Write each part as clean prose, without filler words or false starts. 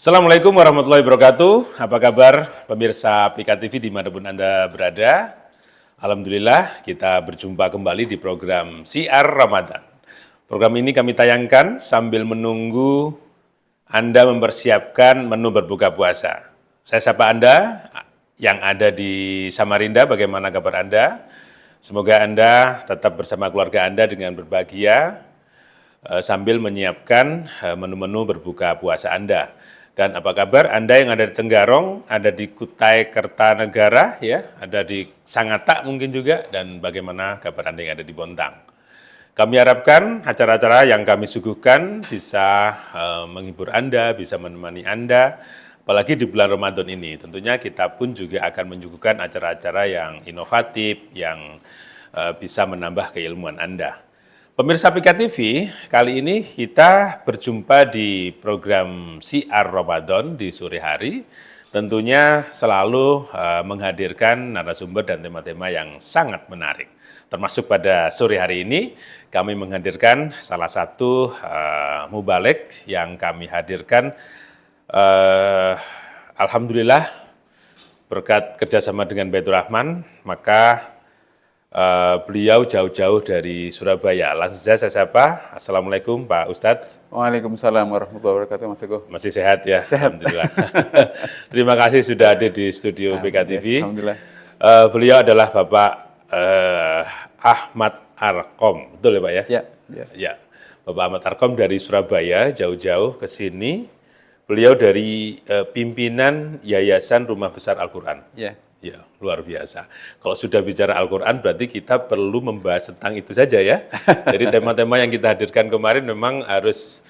Assalamualaikum warahmatullahi wabarakatuh. Apa kabar pemirsa Pika TV dimanapun Anda berada? Alhamdulillah kita berjumpa kembali di program Syiar Ramadan. Program ini kami tayangkan sambil menunggu Anda mempersiapkan menu berbuka puasa. Saya sapa Anda yang ada di Samarinda, bagaimana kabar Anda? Semoga Anda tetap bersama keluarga Anda dengan berbahagia sambil menyiapkan menu-menu berbuka puasa Anda. Dan apa kabar Anda yang ada di Tenggarong, ada di Kutai Kertanegara, ya, ada di Sangatta mungkin juga, dan bagaimana kabar Anda yang ada di Bontang. Kami harapkan acara-acara yang kami suguhkan bisa menghibur Anda, bisa menemani Anda, apalagi di bulan Ramadan ini. Tentunya kita pun juga akan menyuguhkan acara-acara yang inovatif, yang bisa menambah keilmuan Anda. Pemirsa Pika TV, kali ini kita berjumpa di program Syiar Ramadan di sore hari. Tentunya selalu menghadirkan narasumber dan tema-tema yang sangat menarik. Termasuk pada sore hari ini, kami menghadirkan salah satu mubalek yang kami hadirkan. Alhamdulillah, berkat kerjasama dengan Baitur Rahman, maka beliau jauh-jauh dari Surabaya. Langsung saja saya sapa. Assalamualaikum Pak Ustadz. Waalaikumsalam warahmatullahi wabarakatuh, Mas Teguh. Masih sehat ya? Sehat. Alhamdulillah. Terima kasih sudah hadir di studio Pika TV. Alhamdulillah. Beliau adalah Bapak Ahmad Arkom, betul ya Pak ya? Ya. Ya, Bapak Ahmad Arkom dari Surabaya, jauh-jauh ke sini. Beliau dari pimpinan Yayasan Rumah Besar Al-Quran. Ya. Ya, luar biasa. Kalau sudah bicara Al-Quran, berarti kita perlu membahas tentang itu saja ya. Jadi tema-tema yang kita hadirkan kemarin memang harus,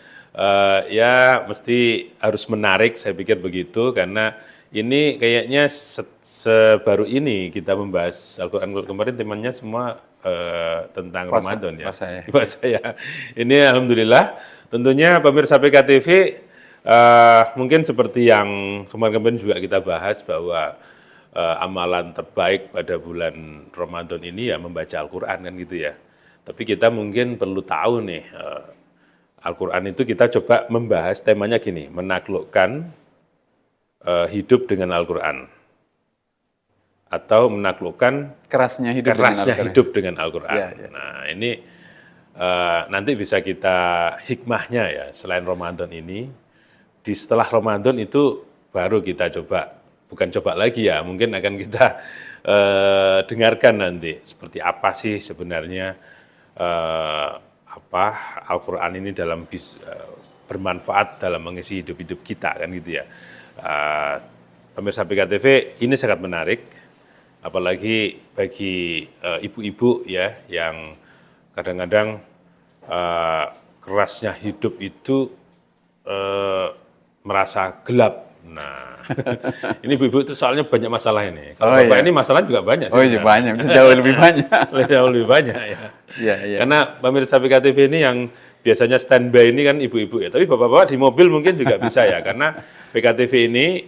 ya mesti harus menarik, saya pikir begitu. Karena ini kayaknya sebaru ini kita membahas Al-Quran. Kemarin temanya semua tentang Puasa, Ramadan ya. puasa ya. Ini Alhamdulillah, tentunya pemirsa PK TV, mungkin seperti yang kemarin-kemarin juga kita bahas bahwa amalan terbaik pada bulan Ramadan ini ya membaca Al-Quran kan gitu ya. Tapi kita mungkin perlu tahu nih, Al-Quran itu kita coba membahas temanya gini, menaklukkan hidup dengan Al-Quran. Atau menaklukkan kerasnya hidup dengan Al-Quran. Ya. Nah ini nanti bisa kita hikmahnya ya, selain Ramadan ini, di setelah Ramadan itu baru kita coba. Bukan coba lagi ya, mungkin akan kita dengarkan nanti seperti apa sih sebenarnya Al-Quran ini dalam bermanfaat dalam mengisi hidup-hidup kita kan gitu ya. Pemirsa Pika TV, ini sangat menarik, apalagi bagi ibu-ibu ya yang kadang-kadang kerasnya hidup itu merasa gelap. Nah, ini ibu-ibu itu soalnya banyak masalah ini. Kalau Bapak ini masalah juga banyak. Oh iya banyak, jauh lebih banyak. Jauh lebih banyak ya. Iya. Karena pemirsa PK TV ini yang biasanya standby ini kan ibu-ibu ya. Tapi bapak-bapak di mobil mungkin juga bisa ya. Karena PK TV ini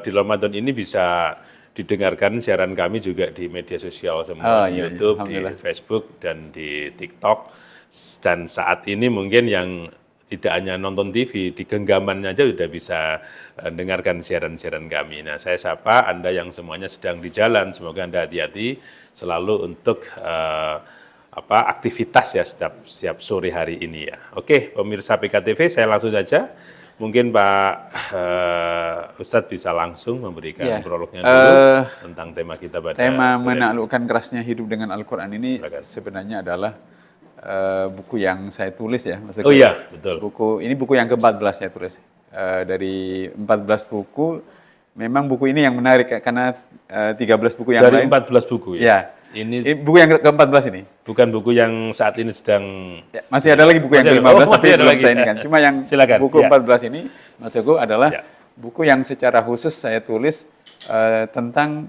di Ramadan ini bisa didengarkan siaran kami juga di media sosial semua, di YouTube, di Facebook, dan di TikTok. Dan saat ini mungkin yang tidak hanya nonton TV, di genggamannya aja sudah bisa dengarkan siaran-siaran kami. Nah, saya sapa Anda yang semuanya sedang di jalan, semoga Anda hati-hati selalu untuk aktivitas ya setiap sore hari ini ya. Oke, pemirsa PK TV, saya langsung saja. Mungkin Pak Ustadz bisa langsung memberikan prolognya dulu tentang tema kita pada tema menaklukkan kerasnya hidup dengan Al-Quran ini sebenarnya adalah buku yang saya tulis ya, Mas Teguh. Oh iya, betul. Ini buku yang ke-14 saya tulis. Dari 14 buku, memang buku ini yang menarik karena 13 buku yang lain. Dari 14 buku ya? Ya. Ini buku yang ke-14 ini. Bukan buku yang saat ini sedang... Ya, masih ada lagi buku yang ke-15, tapi belum saya ini kan. Cuma yang buku 14 ini, Mas Teguh, adalah buku yang secara khusus saya tulis tentang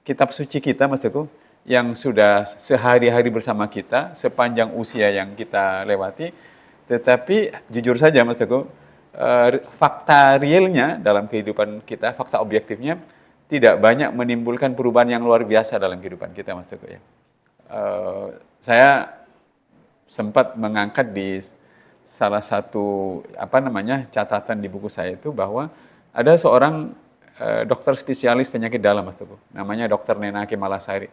kitab suci kita, Mas Teguh, yang sudah sehari-hari bersama kita, sepanjang usia yang kita lewati. Tetapi jujur saja Mas Teguh, fakta realnya dalam kehidupan kita, fakta objektifnya, tidak banyak menimbulkan perubahan yang luar biasa dalam kehidupan kita, Mas Teguh ya. Saya sempat mengangkat di salah satu catatan di buku saya itu bahwa ada seorang dokter spesialis penyakit dalam, Mas Teguh. Namanya Dr. Nena Kemalasari.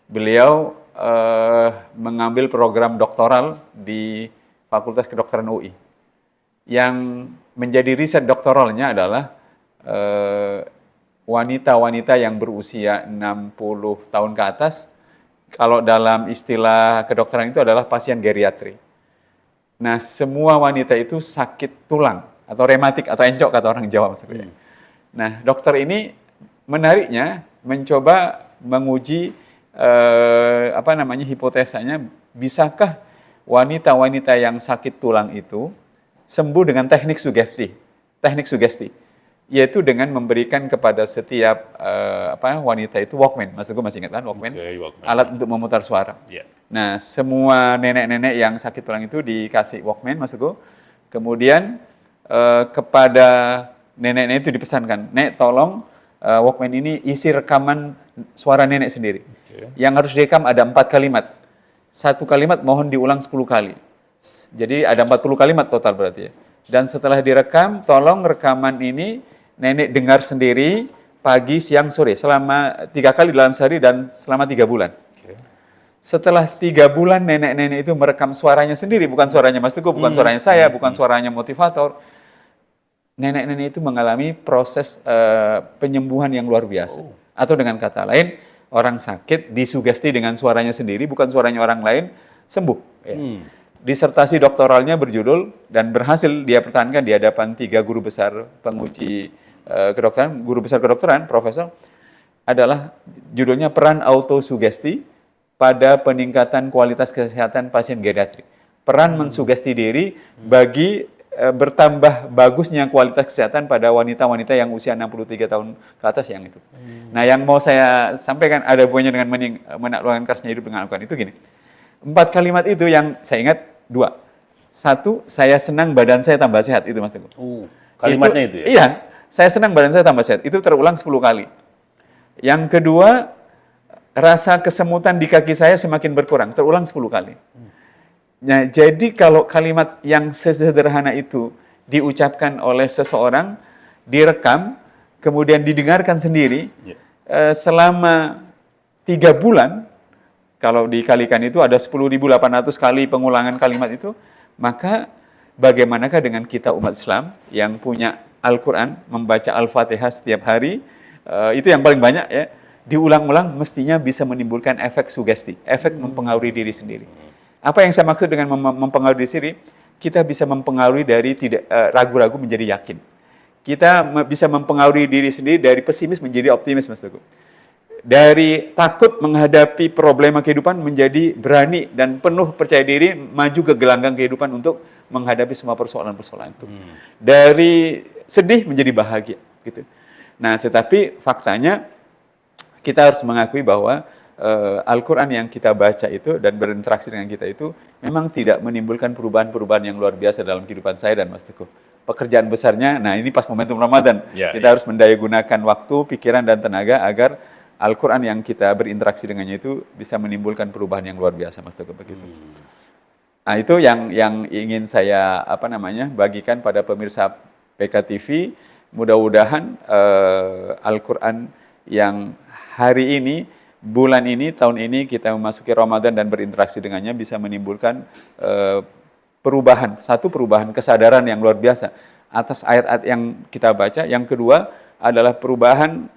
Beliau mengambil program doktoral di Fakultas Kedokteran UI. Yang menjadi riset doktoralnya adalah wanita-wanita yang berusia 60 tahun ke atas. Kalau dalam istilah kedokteran itu adalah pasien geriatri. Nah, semua wanita itu sakit tulang atau rematik atau encok kata orang Jawa maksudnya. Nah, dokter ini menariknya mencoba menguji hipotesanya, bisakah wanita-wanita yang sakit tulang itu sembuh dengan teknik sugesti, yaitu dengan memberikan kepada setiap wanita itu Walkman. Mas Teguh masih ingat kan Walkman? Okay, Walkman. Alat untuk memutar suara. Yeah. Nah, semua nenek-nenek yang sakit tulang itu dikasih Walkman, Mas Teguh. Kemudian kepada nenek-nenek itu dipesankan, "Nek, tolong Walkman ini isi rekaman suara nenek sendiri." Okay. Yang harus direkam ada 4 kalimat. Satu kalimat mohon diulang 10 kali. Jadi ada 40 kalimat total berarti ya. Dan setelah direkam, tolong rekaman ini nenek dengar sendiri pagi, siang, sore. Selama 3 kali dalam sehari dan selama 3 bulan. Okay. Setelah 3 bulan nenek-nenek itu merekam suaranya sendiri. Bukan suaranya Mas Teguh, bukan suaranya saya, bukan suaranya motivator. Nenek-nenek itu mengalami proses penyembuhan yang luar biasa. Atau dengan kata lain, orang sakit disugesti dengan suaranya sendiri, bukan suaranya orang lain, sembuh. Ya. Disertasi doktoralnya berjudul, dan berhasil dia pertahankan di hadapan 3 guru besar penguji kedokteran, guru besar kedokteran, profesor, adalah judulnya Peran Autosugesti pada Peningkatan Kualitas Kesehatan Pasien Geriatrik. Peran mensugesti diri bagi bertambah bagusnya kualitas kesehatan pada wanita-wanita yang usia 63 tahun ke atas yang itu. Nah, yang mau saya sampaikan ada hubungannya dengan menaklukkan kerasnya hidup dengan Al-Quran itu gini. 4 kalimat itu yang saya ingat 2. 1, saya senang badan saya tambah sehat, itu Mas Teguh. Kalimatnya itu ya? Iya, saya senang badan saya tambah sehat, itu terulang 10 kali. Yang kedua, rasa kesemutan di kaki saya semakin berkurang, terulang 10 kali. Nah, jadi kalau kalimat yang sesederhana itu diucapkan oleh seseorang, direkam, kemudian didengarkan sendiri, selama 3 bulan, kalau dikalikan itu ada 10.800 kali pengulangan kalimat itu, maka bagaimanakah dengan kita umat Islam yang punya Al-Quran, membaca Al-Fatihah setiap hari, itu yang paling banyak ya, diulang-ulang mestinya bisa menimbulkan efek sugesti, efek mempengaruhi diri sendiri. Apa yang saya maksud dengan mempengaruhi diri sendiri? Kita bisa mempengaruhi dari tidak ragu-ragu menjadi yakin. Kita bisa mempengaruhi diri sendiri dari pesimis menjadi optimis, Mas Teguh. Dari takut menghadapi problema kehidupan menjadi berani dan penuh percaya diri maju ke gelanggang kehidupan untuk menghadapi semua persoalan-persoalan itu. Dari sedih menjadi bahagia, gitu. Nah, tetapi faktanya kita harus mengakui bahwa Al-Quran yang kita baca itu dan berinteraksi dengan kita itu memang tidak menimbulkan perubahan-perubahan yang luar biasa dalam kehidupan saya dan Mas Teguh. Pekerjaan besarnya, nah ini pas momentum Ramadan, kita harus mendayagunakan waktu, pikiran, dan tenaga agar Al-Quran yang kita berinteraksi dengannya itu bisa menimbulkan perubahan yang luar biasa, Mas Teguh, begitu. Nah, itu yang ingin saya bagikan pada pemirsa PKTV. Mudah-mudahan Al-Quran yang hari ini, bulan ini, tahun ini kita memasuki Ramadan dan berinteraksi dengannya bisa menimbulkan perubahan, satu perubahan kesadaran yang luar biasa atas ayat-ayat yang kita baca. Yang kedua adalah perubahan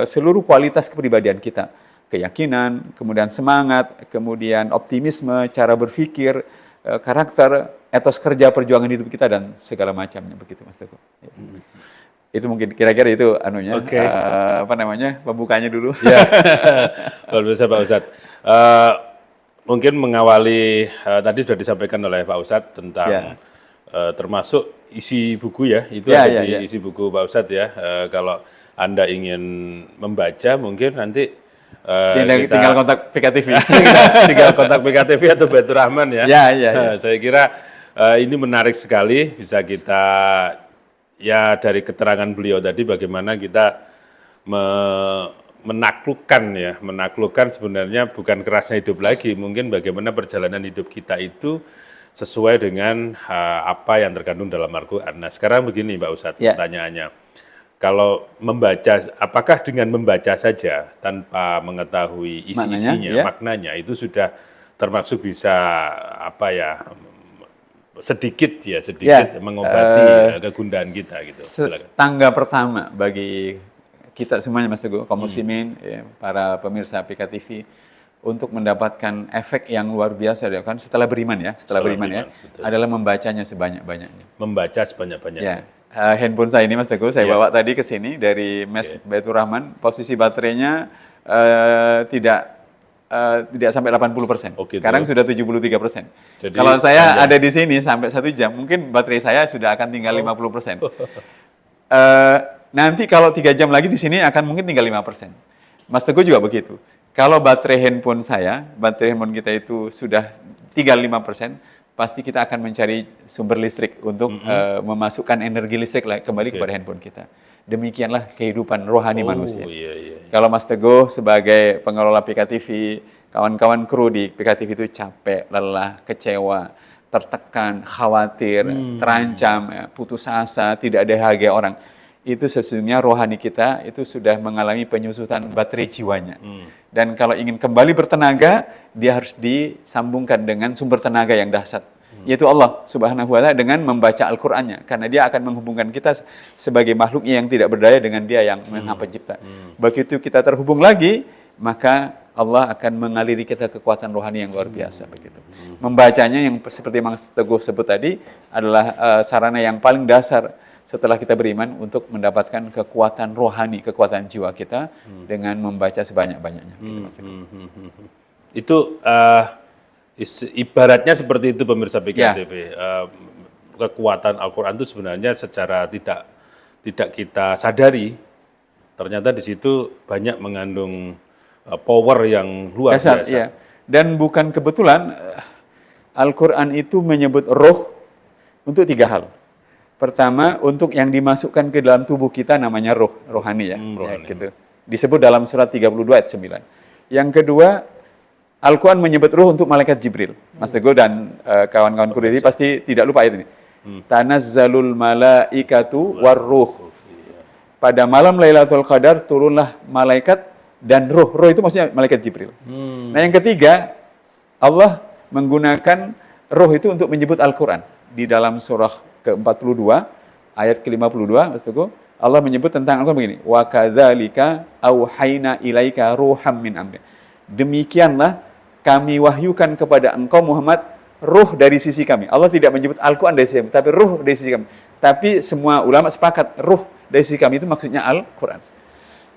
seluruh kualitas kepribadian kita, keyakinan, kemudian semangat, kemudian optimisme, cara berpikir, karakter, etos kerja, perjuangan hidup kita, dan segala macamnya, begitu Mas Teguh. Ya. Itu mungkin kira-kira itu pembukanya dulu. Ya. Luar biasa Pak Ustadz. Mungkin mengawali tadi sudah disampaikan oleh Pak Ustadz tentang termasuk isi buku ya, itu ada di isi buku Pak Ustadz ya. Kalau Anda ingin membaca mungkin nanti tinggal kontak PKTV. tinggal kontak PKTV atau Baitur Rahman ya. Saya kira ini menarik sekali, bisa kita dari keterangan beliau tadi bagaimana kita menaklukkan sebenarnya bukan kerasnya hidup lagi, mungkin bagaimana perjalanan hidup kita itu sesuai dengan apa yang terkandung dalam Al-Quran. Nah, sekarang begini Pak Ustadz, pertanyaannya, kalau membaca, apakah dengan membaca saja tanpa mengetahui isi-isinya, maknanya itu sudah termasuk bisa apa ya, sedikit mengobati kegundahan kita gitu. Silakan. Tangga pertama bagi kita semuanya Mas Teguh, kaum muslimin, para pemirsa PKTV, untuk mendapatkan efek yang luar biasa kan setelah beriman adalah membacanya sebanyak-banyaknya. Membaca sebanyak-banyaknya. Handphone saya ini Mas Teguh, saya bawa tadi ke sini dari Mes Baitur Rahman, posisi baterainya tidak sampai 80%. Sekarang sudah 73%. Kalau saya ada di sini sampai 1 jam, mungkin baterai saya sudah akan tinggal 50%. Nanti kalau 3 jam lagi di sini akan mungkin tinggal 5%. Mas Teguh juga begitu. Kalau baterai handphone kita itu sudah tinggal 5%, pasti kita akan mencari sumber listrik untuk memasukkan energi listrik kembali kepada handphone kita. Demikianlah kehidupan rohani manusia. Kalau Mas Teguh sebagai pengelola PKTV, kawan-kawan kru di PKTV itu capek, lelah, kecewa, tertekan, khawatir, terancam, putus asa, tidak ada harga orang. Itu sesungguhnya rohani kita itu sudah mengalami penyusutan baterai jiwanya. Dan kalau ingin kembali bertenaga, dia harus disambungkan dengan sumber tenaga yang dahsyat, yaitu Allah Subhanahu wa Ta'ala dengan membaca Al-Qur'annya, karena dia akan menghubungkan kita sebagai makhluknya yang tidak berdaya dengan dia yang Maha Pencipta. Begitu kita terhubung lagi, maka Allah akan mengaliri kita kekuatan rohani yang luar biasa begitu. Membacanya yang seperti Mas Teguh sebut tadi adalah sarana yang paling dasar setelah kita beriman untuk mendapatkan kekuatan rohani, kekuatan jiwa kita dengan membaca sebanyak-banyaknya. Itu ibaratnya seperti itu pemirsa PKTV. Kekuatan Al-Quran itu sebenarnya secara tidak kita sadari, ternyata di situ banyak mengandung power yang luar biasa. Iya. Dan bukan kebetulan Al-Quran itu menyebut roh untuk 3 hal. Pertama, untuk yang dimasukkan ke dalam tubuh kita namanya roh, rohani ya. Gitu. Disebut dalam surat 32 ayat 9. Yang kedua, Al-Quran menyebut roh untuk malaikat Jibril. Mas Teguh dan kawan-kawan Quraisy pasti tidak lupa ayat ini. Tanazzalul malaikatu warruh. Pada malam Lailatul Qadar turunlah malaikat dan roh. Roh itu maksudnya malaikat Jibril. Nah yang ketiga, Allah menggunakan roh itu untuk menyebut Al-Quran. Di dalam surah ke-42, ayat ke-52, Mas Teguh, Allah menyebut tentang Al-Quran begini, wa kadzalika auhayna ilaika ruham min amri. Demikianlah kami wahyukan kepada engkau Muhammad ruh dari sisi kami. Allah tidak menyebut Al-Quran dari sisi kami, tapi ruh dari sisi kami. Tapi semua ulama sepakat ruh dari sisi kami itu maksudnya Al-Quran.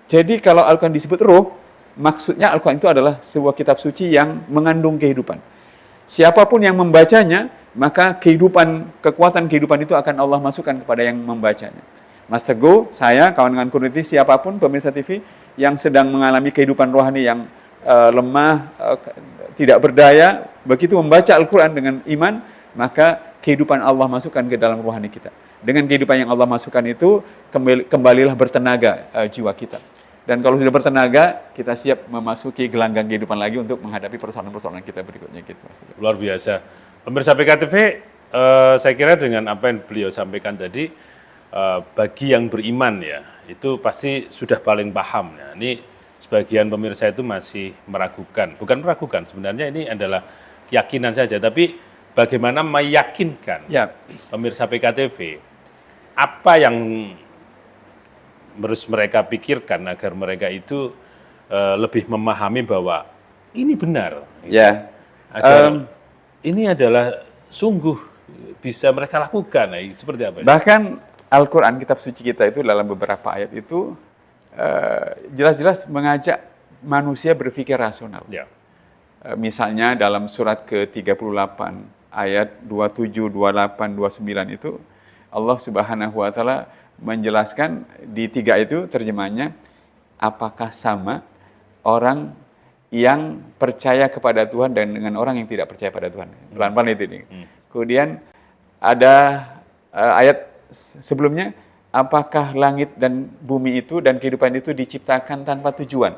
Jadi kalau Al-Quran disebut ruh, maksudnya Al-Quran itu adalah sebuah kitab suci yang mengandung kehidupan. Siapapun yang membacanya, maka kekuatan kehidupan itu akan Allah masukkan kepada yang membacanya. Mas Teguh, saya, kawan-kawan Quraisy, siapapun pemirsa TV yang sedang mengalami kehidupan rohani yang lemah, tidak berdaya, begitu membaca Al-Quran dengan iman, maka kehidupan Allah masukkan ke dalam rohani kita. Dengan kehidupan yang Allah masukkan itu, kembalilah bertenaga jiwa kita. Dan kalau sudah bertenaga, kita siap memasuki gelanggang kehidupan lagi untuk menghadapi persoalan-persoalan kita berikutnya. Gitu, Mas Teguh. Luar biasa. Pemirsa PKTV, saya kira dengan apa yang beliau sampaikan tadi, bagi yang beriman ya, itu pasti sudah paling paham. Ya. Ini sebagian pemirsa itu masih meragukan. Bukan meragukan, sebenarnya ini adalah keyakinan saja. Tapi bagaimana meyakinkan pemirsa PKTV, apa yang harus mereka pikirkan agar mereka itu lebih memahami bahwa ini benar. Agar ini adalah sungguh bisa mereka lakukan. Seperti apa? Bahkan Al-Quran, kitab suci kita itu dalam beberapa ayat itu jelas-jelas mengajak manusia berpikir rasional. Misalnya dalam surat ke-38 ayat 27, 28, 29 itu Allah Subhanahu wa Ta'ala menjelaskan di 3 itu terjemahnya, apakah sama orang yang percaya kepada Tuhan dan dengan orang yang tidak percaya pada Tuhan. Pelan-pelan itu nih. Kemudian ada ayat sebelumnya, apakah langit dan bumi itu dan kehidupan itu diciptakan tanpa tujuan?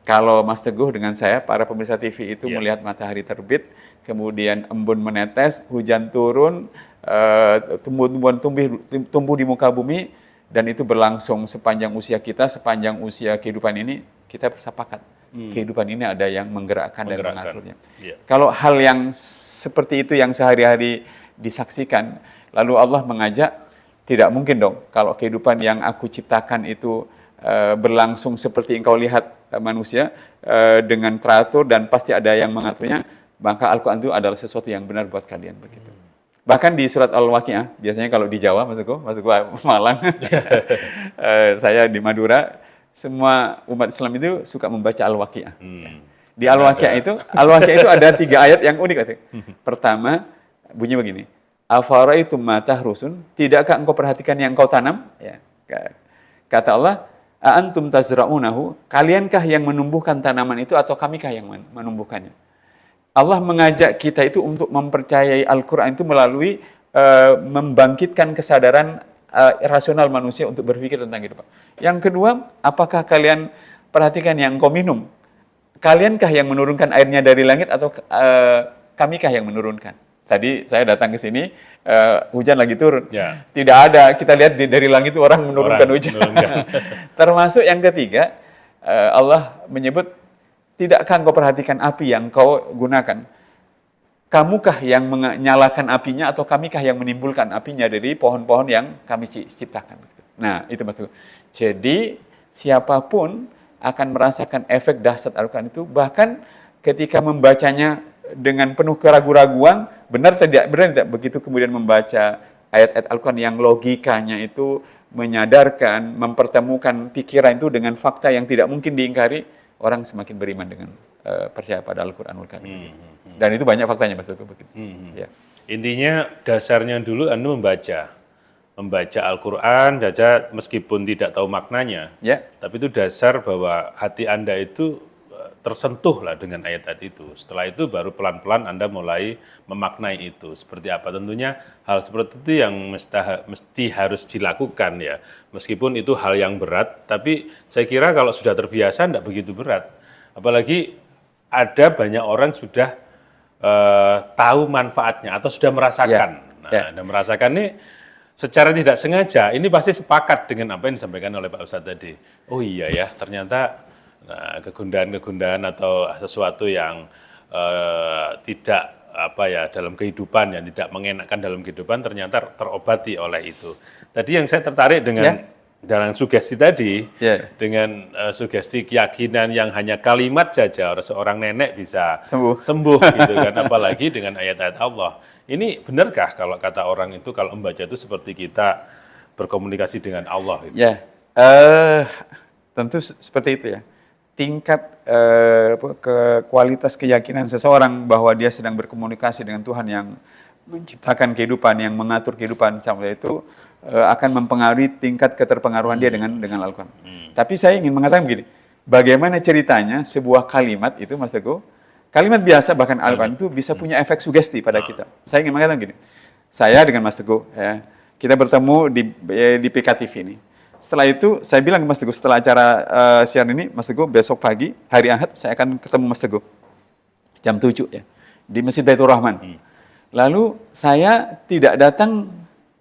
Kalau Mas Teguh dengan saya, para pemirsa TV itu melihat matahari terbit, kemudian embun menetes, hujan turun, tumbuh-tumbuhan tumbuh di muka bumi, dan itu berlangsung sepanjang usia kita, sepanjang usia kehidupan ini, kita sepakat. Kehidupan ini ada yang menggerakkan dan mengaturnya. Yeah. Kalau hal yang seperti itu yang sehari-hari disaksikan, lalu Allah mengajak, tidak mungkin dong kalau kehidupan yang aku ciptakan itu berlangsung seperti engkau lihat manusia, dengan teratur dan pasti ada yang mengaturnya, maka Al-Quran itu adalah sesuatu yang benar buat kalian begitu. Bahkan di surat Al-Waqiah, biasanya kalau di Jawa, maksudku Malang, saya di Madura, semua umat Islam itu suka membaca Al-Waqiah. Di Al-Waqiah itu ada 3 ayat yang unik. Pertama, bunyi begini, afara'aitum ma tahrusun, tidakkah engkau perhatikan yang engkau tanam? Ya. Kata Allah, a'antum tazra'unahu, kaliankah yang menumbuhkan tanaman itu atau kamikah yang menumbuhkannya? Allah mengajak kita itu untuk mempercayai Al-Quran itu melalui membangkitkan kesadaran rasional manusia untuk berpikir tentang kehidupan. Yang kedua, apakah kalian perhatikan yang engkau minum? Kaliankah yang menurunkan airnya dari langit atau kamikah yang menurunkan? Tadi saya datang ke sini, hujan lagi turun. Ya. Tidak ada, kita lihat dari langit itu orang menurunkan hujan. Termasuk yang ketiga, Allah menyebut, tidakkah engkau perhatikan api yang kau gunakan? Kamukah yang menyalakan apinya atau kamikah yang menimbulkan apinya dari pohon-pohon yang kami ciptakan? Nah, itu betul. Jadi, siapapun akan merasakan efek dahsyat Al-Quran itu, bahkan ketika membacanya dengan penuh keraguan-raguan, benar tidak, begitu kemudian membaca ayat-ayat Al-Quran yang logikanya itu menyadarkan, mempertemukan pikiran itu dengan fakta yang tidak mungkin diingkari, orang semakin beriman dengan percaya pada Al-Quranul Karim. Dan itu banyak faktanya, Mas Teguh. Ya. Intinya dasarnya dulu Anda membaca Al-Quran, meskipun tidak tahu maknanya, ya. Tapi itu dasar bahwa hati Anda itu tersentuh lah dengan ayat-ayat itu. Setelah itu baru pelan-pelan Anda mulai memaknai itu. Seperti apa? Tentunya hal seperti itu yang mesti harus dilakukan ya. Meskipun itu hal yang berat, tapi saya kira kalau sudah terbiasa tidak begitu berat. Apalagi ada banyak orang sudah tahu manfaatnya atau sudah merasakan. Anda merasakan ini secara tidak sengaja, ini pasti sepakat dengan apa yang disampaikan oleh Pak Ustadz tadi. Oh iya ya, ternyata kegundahan-kegundahan atau sesuatu yang tidak dalam kehidupan, yang tidak mengenakan dalam kehidupan ternyata terobati oleh itu. Tadi yang saya tertarik dengan dalam sugesti tadi, dengan sugesti keyakinan yang hanya kalimat saja seorang nenek bisa sembuh gitu kan, apalagi dengan ayat-ayat Allah. Ini benarkah kalau kata orang itu kalau membaca itu seperti kita berkomunikasi dengan Allah gitu? Ya, tentu seperti itu ya. Tingkat kualitas keyakinan seseorang bahwa dia sedang berkomunikasi dengan Tuhan yang menciptakan kehidupan, yang mengatur kehidupan sampai itu akan mempengaruhi tingkat keterpengaruhan dia dengan Al-Quran. Tapi saya ingin mengatakan begini, bagaimana ceritanya sebuah kalimat itu, Mas Teguh, kalimat biasa bahkan Al-Quran itu bisa punya efek sugesti pada kita. Saya ingin mengatakan begini, saya dengan Mas Teguh, ya, kita bertemu di PKTV ini. Setelah itu, saya bilang ke Mas Teguh, setelah acara siaran ini, Mas Teguh, besok pagi, hari Ahad, saya akan ketemu Mas Teguh. Jam 7 ya, di Masjid Baitur Rahman. Lalu, saya tidak datang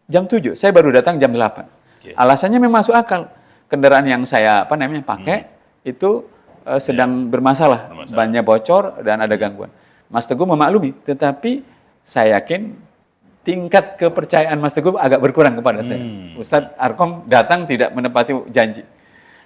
jam 7, saya baru datang jam 8. Okay. Alasannya memang masuk akal. Kendaraan yang saya pakai, itu sedang bermasalah. Bannya bocor dan ada gangguan. Mas Teguh memaklumi, tetapi saya yakin, tingkat kepercayaan Mas Teguh agak berkurang kepada saya. Ustadz Arkom datang tidak menepati janji.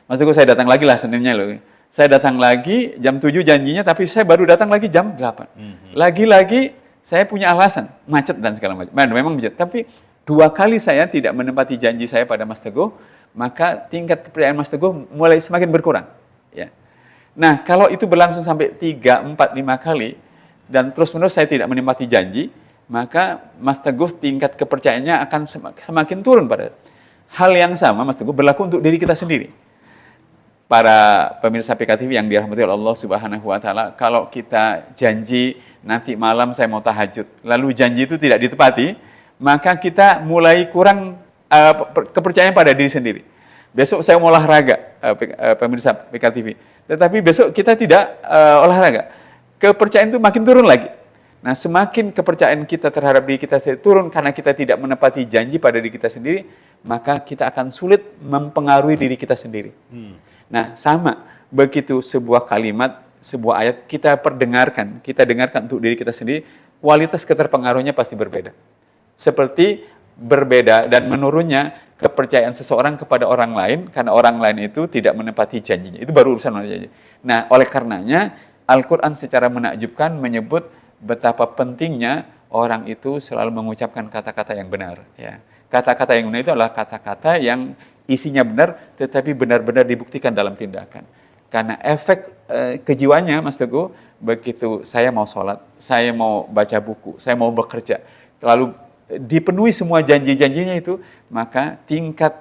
Mas Teguh saya datang lagi lah Seninnya loh. Saya datang lagi jam 7 janjinya, tapi saya baru datang lagi jam 8. Lagi-lagi saya punya alasan, macet dan segala macam. Memang macet, tapi 2 kali saya tidak menepati janji saya pada Mas Teguh, maka tingkat kepercayaan Mas Teguh mulai semakin berkurang. Ya. Nah, kalau itu berlangsung sampai 3, 4, 5 kali, dan terus-menerus saya tidak menepati janji, maka Mas Teguh tingkat kepercayaannya akan semakin turun pada hal yang sama. Mas Teguh berlaku untuk diri kita sendiri. Para pemirsa PKTV yang dirahmati oleh Allah Subhanahu wa taala, kalau kita janji nanti malam saya mau tahajud, lalu janji itu tidak ditepati, maka kita mulai kurang kepercayaan pada diri sendiri. Besok saya mau olahraga, pemirsa PKTV, tetapi besok kita tidak olahraga. Kepercayaan itu makin turun lagi. Nah, semakin kepercayaan kita terhadap diri kita sendiri turun karena kita tidak menepati janji pada diri kita sendiri, maka kita akan sulit mempengaruhi diri kita sendiri. Nah, sama begitu sebuah kalimat, sebuah ayat kita dengarkan untuk diri kita sendiri, kualitas keterpengaruhnya pasti berbeda. Seperti berbeda dan menurunnya kepercayaan seseorang kepada orang lain karena orang lain itu tidak menepati janjinya. Itu baru urusan janji. Nah, oleh karenanya Al-Quran secara menakjubkan menyebut betapa pentingnya orang itu selalu mengucapkan kata-kata yang benar. Ya. Kata-kata yang benar itu adalah kata-kata yang isinya benar, tetapi benar-benar dibuktikan dalam tindakan. Karena efek kejiwaannya, Mas Teguh, begitu saya mau sholat, saya mau baca buku, saya mau bekerja, lalu dipenuhi semua janji-janjinya itu, maka tingkat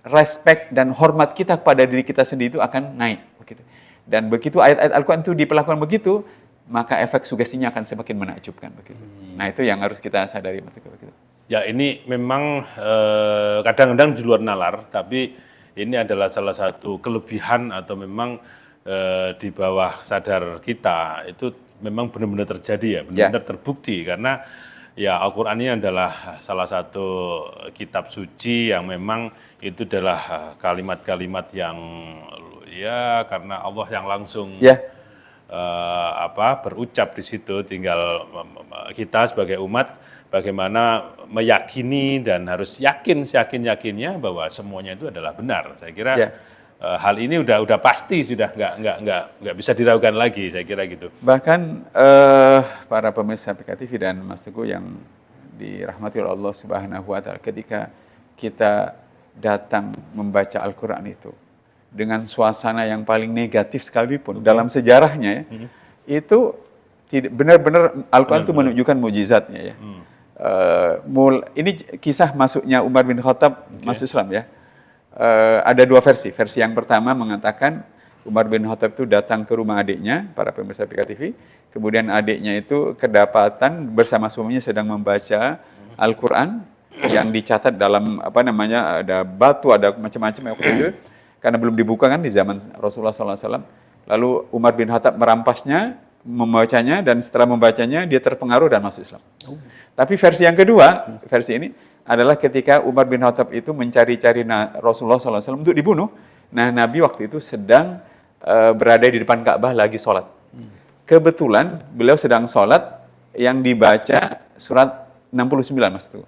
respect dan hormat kita pada diri kita sendiri itu akan naik. Begitu. Dan begitu ayat-ayat Al-Quran itu diperlakukan begitu, maka efek sugestinya akan semakin menakjubkan. Begitu. Nah, itu yang harus kita sadari, Mas Teguh. Begitu. Ya, ini memang kadang-kadang di luar nalar, tapi ini adalah salah satu kelebihan atau memang di bawah sadar kita, itu memang benar-benar terjadi ya, benar-benar terbukti, karena ya Al-Quran ini adalah salah satu kitab suci yang memang itu adalah kalimat-kalimat yang ya karena Allah yang langsung berucap di situ, tinggal kita sebagai umat bagaimana meyakini dan harus yakinnya bahwa semuanya itu adalah benar. Saya kira hal ini udah pasti, sudah nggak bisa diragukan lagi, saya kira gitu. Bahkan para pemirsa PKTV dan Mas Teguh yang dirahmati oleh Allah Subhanahu wa Ta'ala, ketika kita datang membaca Al-Quran itu dengan suasana yang paling negatif sekalipun dalam sejarahnya ya, itu benar-benar Al-Quran itu menunjukkan mukjizatnya ya. Ini kisah masuknya Umar bin Khattab masuk Islam ya. Ada dua versi. Versi yang pertama mengatakan Umar bin Khattab itu datang ke rumah adiknya, para pemirsa PKTV. Kemudian adiknya itu kedapatan bersama suaminya sedang membaca Al-Quran yang dicatat dalam ada batu, ada macam-macam waktu itu, karena belum dibuka kan di zaman Rasulullah SAW. Lalu Umar bin Khattab merampasnya, membacanya, dan setelah membacanya dia terpengaruh dan masuk Islam. Tapi versi yang kedua, versi ini adalah ketika Umar bin Khattab itu mencari-cari Rasulullah SAW untuk dibunuh. Nah, Nabi waktu itu sedang berada di depan Ka'bah lagi sholat. Kebetulan beliau sedang sholat yang dibaca surat 69, Mas Tuh.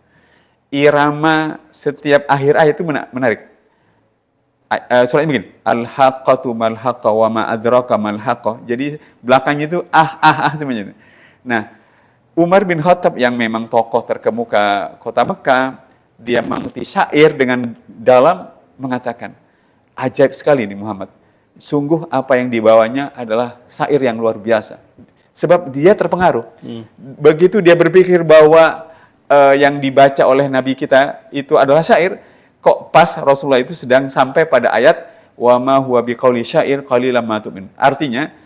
Irama setiap akhir ayat itu menarik. Surat ini begini, al-haqqatu mal-haqqa wa ma adraka mal-haqqa. Jadi belakangnya itu semuanya. Nah, Umar bin Khattab yang memang tokoh terkemuka kota Mekah, dia mengerti syair dengan dalam, mengatakan, ajaib sekali ini Muhammad. Sungguh apa yang dibawanya adalah syair yang luar biasa. Sebab dia terpengaruh. Begitu dia berpikir bahwa yang dibaca oleh Nabi kita itu adalah syair, kok pas Rasulullah itu sedang sampai pada ayat wa ma huwa biqauli syair qalilan ma tu'min. Artinya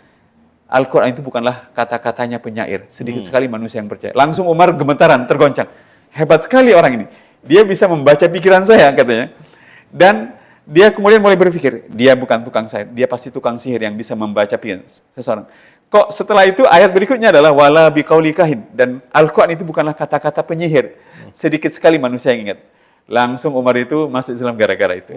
Al-Quran itu bukanlah kata-katanya penyair. Sedikit sekali manusia yang percaya. Langsung Umar gemetaran, tergoncang. Hebat sekali orang ini. Dia bisa membaca pikiran saya, katanya. Dan dia kemudian mulai berpikir, dia bukan tukang syair, dia pasti tukang sihir yang bisa membaca pikiran seseorang. Kok setelah itu ayat berikutnya adalah wala biqauli kahin. Dan Al-Quran itu bukanlah kata-kata penyihir. Sedikit sekali manusia yang ingat. Langsung Umar itu masuk Islam gara-gara itu.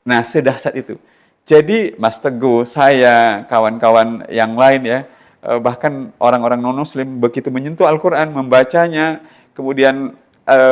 Nah, sedahsyat itu. Jadi Mas Teguh, saya, kawan-kawan yang lain ya, bahkan orang-orang non-muslim begitu menyentuh Al-Quran, membacanya, kemudian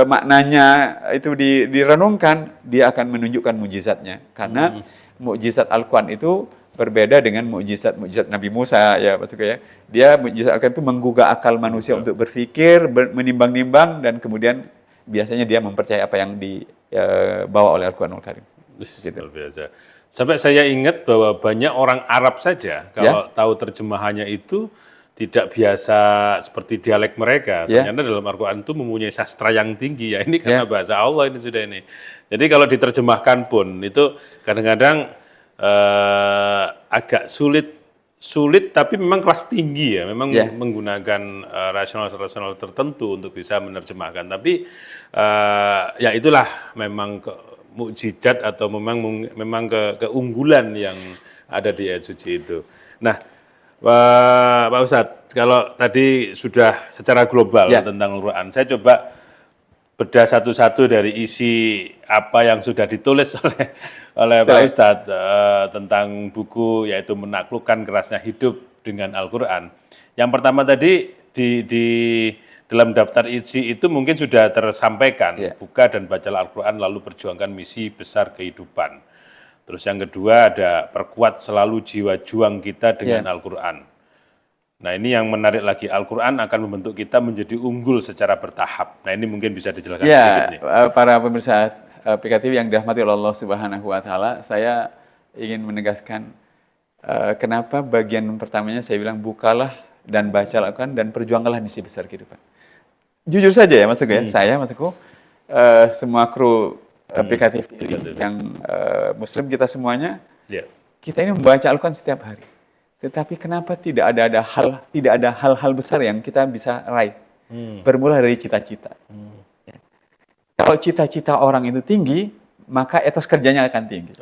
maknanya itu direnungkan, dia akan menunjukkan mukjizatnya. Karena mukjizat Al-Quran itu berbeda dengan mukjizat Nabi Musa ya, Mas Teguh ya. Dia mukjizat Al-Quran itu menggugah akal manusia untuk berpikir, menimbang-nimbang, dan kemudian biasanya dia mempercayai apa yang dibawa oleh Al-Quranul Karim. Gitu. Luar biasa. Sampai saya ingat bahwa banyak orang Arab saja kalau tahu terjemahannya itu tidak biasa seperti dialek mereka. Ternyata dalam Al-Quran itu mempunyai sastra yang tinggi ya. Ini karena bahasa Allah ini sudah ini. Jadi kalau diterjemahkan pun itu kadang-kadang agak sulit tapi memang kelas tinggi ya. Memang menggunakan rasional tertentu untuk bisa menerjemahkan. Tapi ya itulah memang mukjizat atau memang keunggulan yang ada di ayat suci itu. Nah, Pak Ustadz, kalau tadi sudah secara global tentang Al-Quran, saya coba bedah satu-satu dari isi apa yang sudah ditulis oleh Pak Ustadz tentang buku yaitu Menaklukkan Kerasnya Hidup dengan Al-Quran. Yang pertama tadi di dalam daftar isi itu mungkin sudah tersampaikan, buka dan bacalah Al-Quran lalu perjuangkan misi besar kehidupan. Terus yang kedua ada perkuat selalu jiwa juang kita dengan Al-Quran. Nah ini yang menarik lagi, Al-Quran akan membentuk kita menjadi unggul secara bertahap. Nah ini mungkin bisa dijelaskan sedikit nih. Para pemirsa PKTV yang dirahmati oleh Allah Subhanahu wa Ta'ala, saya ingin menegaskan kenapa bagian pertamanya saya bilang bukalah dan baca Al-Quran dan perjuangkanlah misi besar kehidupan. Jujur saja ya Mas Teguh ya, saya Mas Teguh, semua kru PKTV yang Muslim kita semuanya, kita ini membaca Al-Quran setiap hari. Tetapi kenapa tidak ada hal-hal besar yang kita bisa raih? Bermula dari cita-cita. Kalau cita-cita orang itu tinggi, maka etos kerjanya akan tinggi.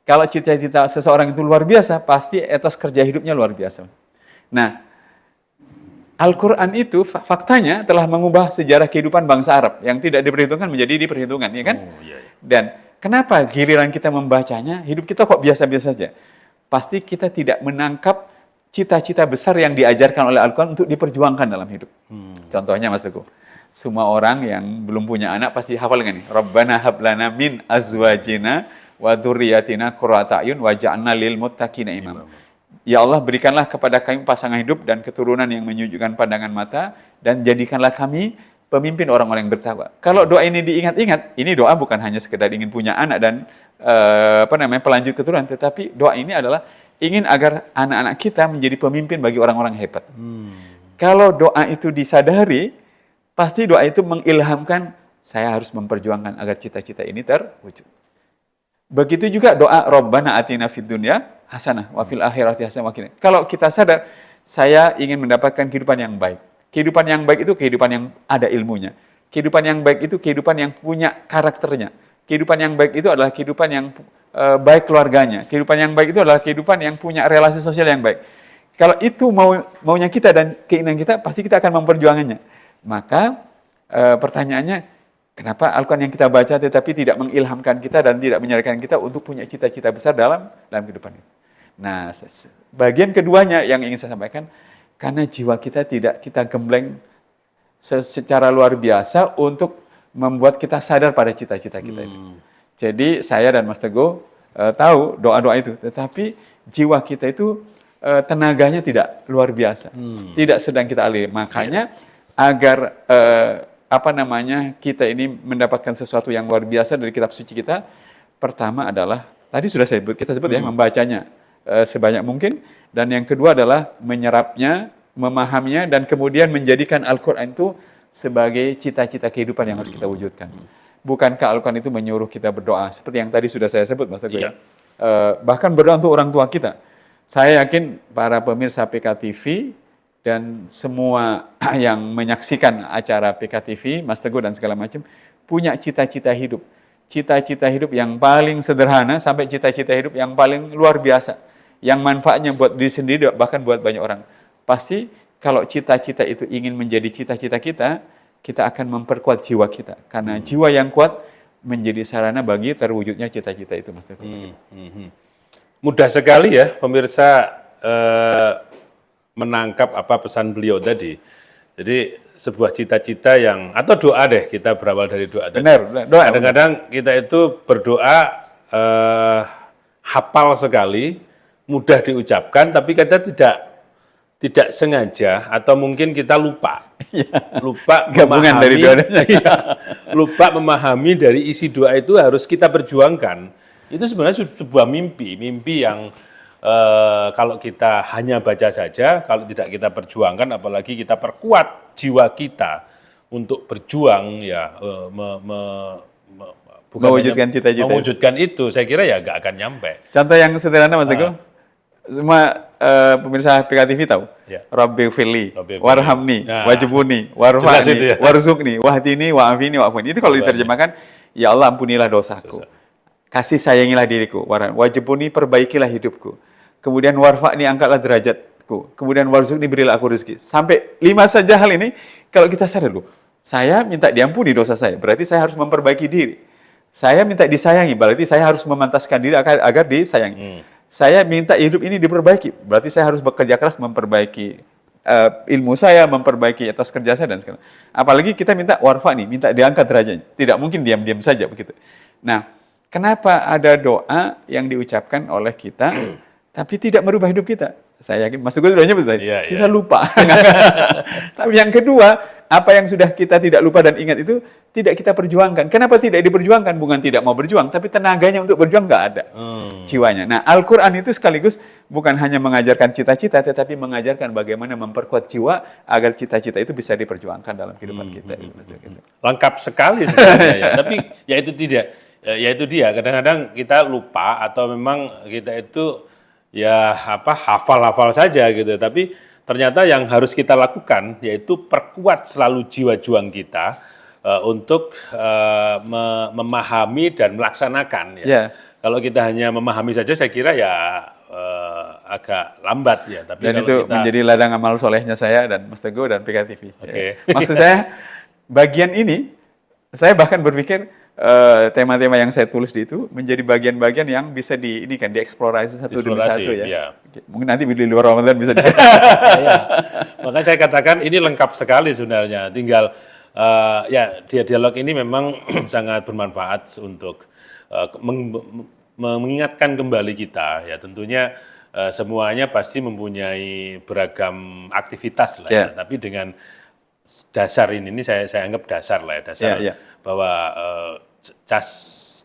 Kalau cita-cita seseorang itu luar biasa, pasti etos kerja hidupnya luar biasa. Nah, Al-Quran itu faktanya telah mengubah sejarah kehidupan bangsa Arab yang tidak diperhitungkan menjadi diperhitungkan, ya kan? Dan kenapa giliran kita membacanya, hidup kita kok biasa-biasa saja? Pasti kita tidak menangkap cita-cita besar yang diajarkan oleh Al-Quran untuk diperjuangkan dalam hidup. Contohnya Mas Teguh, semua orang yang belum punya anak pasti hafal dengan ini. Rabbana hablana min azwajina wa dzurriyyatina qurrata a'yun waj'alna lil muttaqina imama. Ya Allah, berikanlah kepada kami pasangan hidup dan keturunan yang menyejukkan pandangan mata dan jadikanlah kami pemimpin orang-orang yang bertakwa. Kalau doa ini diingat-ingat, ini doa bukan hanya sekedar ingin punya anak dan pelanjut keturunan, tetapi doa ini adalah ingin agar anak-anak kita menjadi pemimpin bagi orang-orang hebat. Kalau doa itu disadari, pasti doa itu mengilhamkan saya harus memperjuangkan agar cita-cita ini terwujud. Begitu juga doa Rabbana atina fid dunya hasanah wa fil akhirati hasanah wa qina. Kalau kita sadar, saya ingin mendapatkan kehidupan yang baik. Kehidupan yang baik itu kehidupan yang ada ilmunya. Kehidupan yang baik itu kehidupan yang punya karakternya. Kehidupan yang baik itu adalah kehidupan yang baik keluarganya. Kehidupan yang baik itu adalah kehidupan yang punya relasi sosial yang baik. Kalau itu maunya kita dan keinginan kita, pasti kita akan memperjuangannya. Maka pertanyaannya, kenapa Al-Quran yang kita baca tetapi tidak mengilhamkan kita dan tidak menyadarkan kita untuk punya cita-cita besar dalam kehidupan ini? Nah, bagian keduanya yang ingin saya sampaikan, karena jiwa kita tidak kita gembleng secara luar biasa untuk membuat kita sadar pada cita-cita kita itu. Jadi saya dan Mas Teguh tahu doa-doa itu, tetapi jiwa kita itu tenaganya tidak luar biasa, tidak sedang kita aliri. Makanya agar kita ini mendapatkan sesuatu yang luar biasa dari kitab suci kita, pertama adalah tadi sudah kita sebut ya, membacanya sebanyak mungkin, dan yang kedua adalah menyerapnya, memahaminya, dan kemudian menjadikan Al-Quran itu sebagai cita-cita kehidupan yang harus kita wujudkan. Bukankah Al-Quran itu menyuruh kita berdoa? Seperti yang tadi sudah saya sebut, Mas Teguh. Bahkan berdoa untuk orang tua kita. Saya yakin para pemirsa PKTV dan semua yang menyaksikan acara PKTV, Mas Teguh dan segala macam, punya cita-cita hidup. Cita-cita hidup yang paling sederhana sampai cita-cita hidup yang paling luar biasa. Yang manfaatnya buat diri sendiri, bahkan buat banyak orang. Pasti kalau cita-cita itu ingin menjadi cita-cita kita, kita akan memperkuat jiwa kita. Karena jiwa yang kuat menjadi sarana bagi terwujudnya cita-cita itu, Mas Teguh. Mudah sekali ya pemirsa menangkap apa pesan beliau tadi. Jadi sebuah cita-cita yang, atau doa deh, kita berawal dari doa. Benar, doa. Kadang-kadang kita itu berdoa hafal sekali, mudah diucapkan, tapi kita tidak sengaja atau mungkin kita lupa gabungan dari doanya. Lupa memahami dari isi doa itu harus kita perjuangkan. Itu sebenarnya sebuah mimpi yang kalau kita hanya baca saja, kalau tidak kita perjuangkan, apalagi kita perkuat jiwa kita untuk berjuang ya mewujudkan cita-cita. Mewujudkan itu, saya kira ya nggak akan nyampe. Contoh yang sederhana, Mas Teguh. Semua pemirsa PKTV tahu. Rabbi firli, warhamni, wajibuni, warfa'ni, warzukni, wahdini, wa'afini, wa'afuni. Itu kalau diterjemahkan, ya Allah ampunilah dosaku. Kasih sayangilah diriku. Wajibuni, perbaikilah hidupku. Kemudian warfa'ni, angkatlah derajatku. hidupku. Kemudian warzuqni, berilah aku rezeki. Sampai 5 saja hal ini, kalau kita sadar loh, saya minta diampuni dosa saya, berarti saya harus memperbaiki diri. Saya minta disayangi, berarti saya harus memantaskan diri agar disayangi. Saya minta hidup ini diperbaiki, berarti saya harus bekerja keras memperbaiki ilmu saya, memperbaiki etos kerja saya dan segala. Apalagi kita minta warfa'ni, minta diangkat derajatnya. Tidak mungkin diam-diam saja begitu. Nah, kenapa ada doa yang diucapkan oleh kita, tapi tidak merubah hidup kita? Saya yakin, Mas Teguh sudah nyebut tadi, kita lupa. Tapi yang kedua, apa yang sudah kita tidak lupa dan ingat itu tidak kita perjuangkan. Kenapa tidak diperjuangkan? Bukan tidak mau berjuang, tapi tenaganya untuk berjuang nggak ada. Jiwanya. Nah, Al-Quran itu sekaligus bukan hanya mengajarkan cita-cita, tetapi mengajarkan bagaimana memperkuat jiwa agar cita-cita itu bisa diperjuangkan dalam kehidupan kita. Lengkap sekali sebenarnya ya. Tapi ya itu tidak. Ya itu dia. Kadang-kadang kita lupa atau memang kita itu ya hafal-hafal saja gitu. Tapi ternyata yang harus kita lakukan yaitu perkuat selalu jiwa juang kita untuk memahami dan melaksanakan. Ya. Kalau kita hanya memahami saja, saya kira ya agak lambat ya. Tapi dan kalau itu kita menjadi ladang amal solehnya saya dan Mas Teguh dan PKTV. Maksud saya bagian ini, saya bahkan berpikir tema-tema yang saya tulis di itu menjadi bagian-bagian yang bisa dieksplorasi satu demi satu ya. Mungkin nanti di luar Ramadan bisa ya. Makanya saya katakan ini lengkap sekali sebenarnya. Tinggal dialog ini memang sangat bermanfaat untuk mengingatkan kembali kita ya. Tentunya semuanya pasti mempunyai beragam aktivitas lah ya. Tapi dengan dasar ini saya anggap dasar lah ya, dasar bahwa cas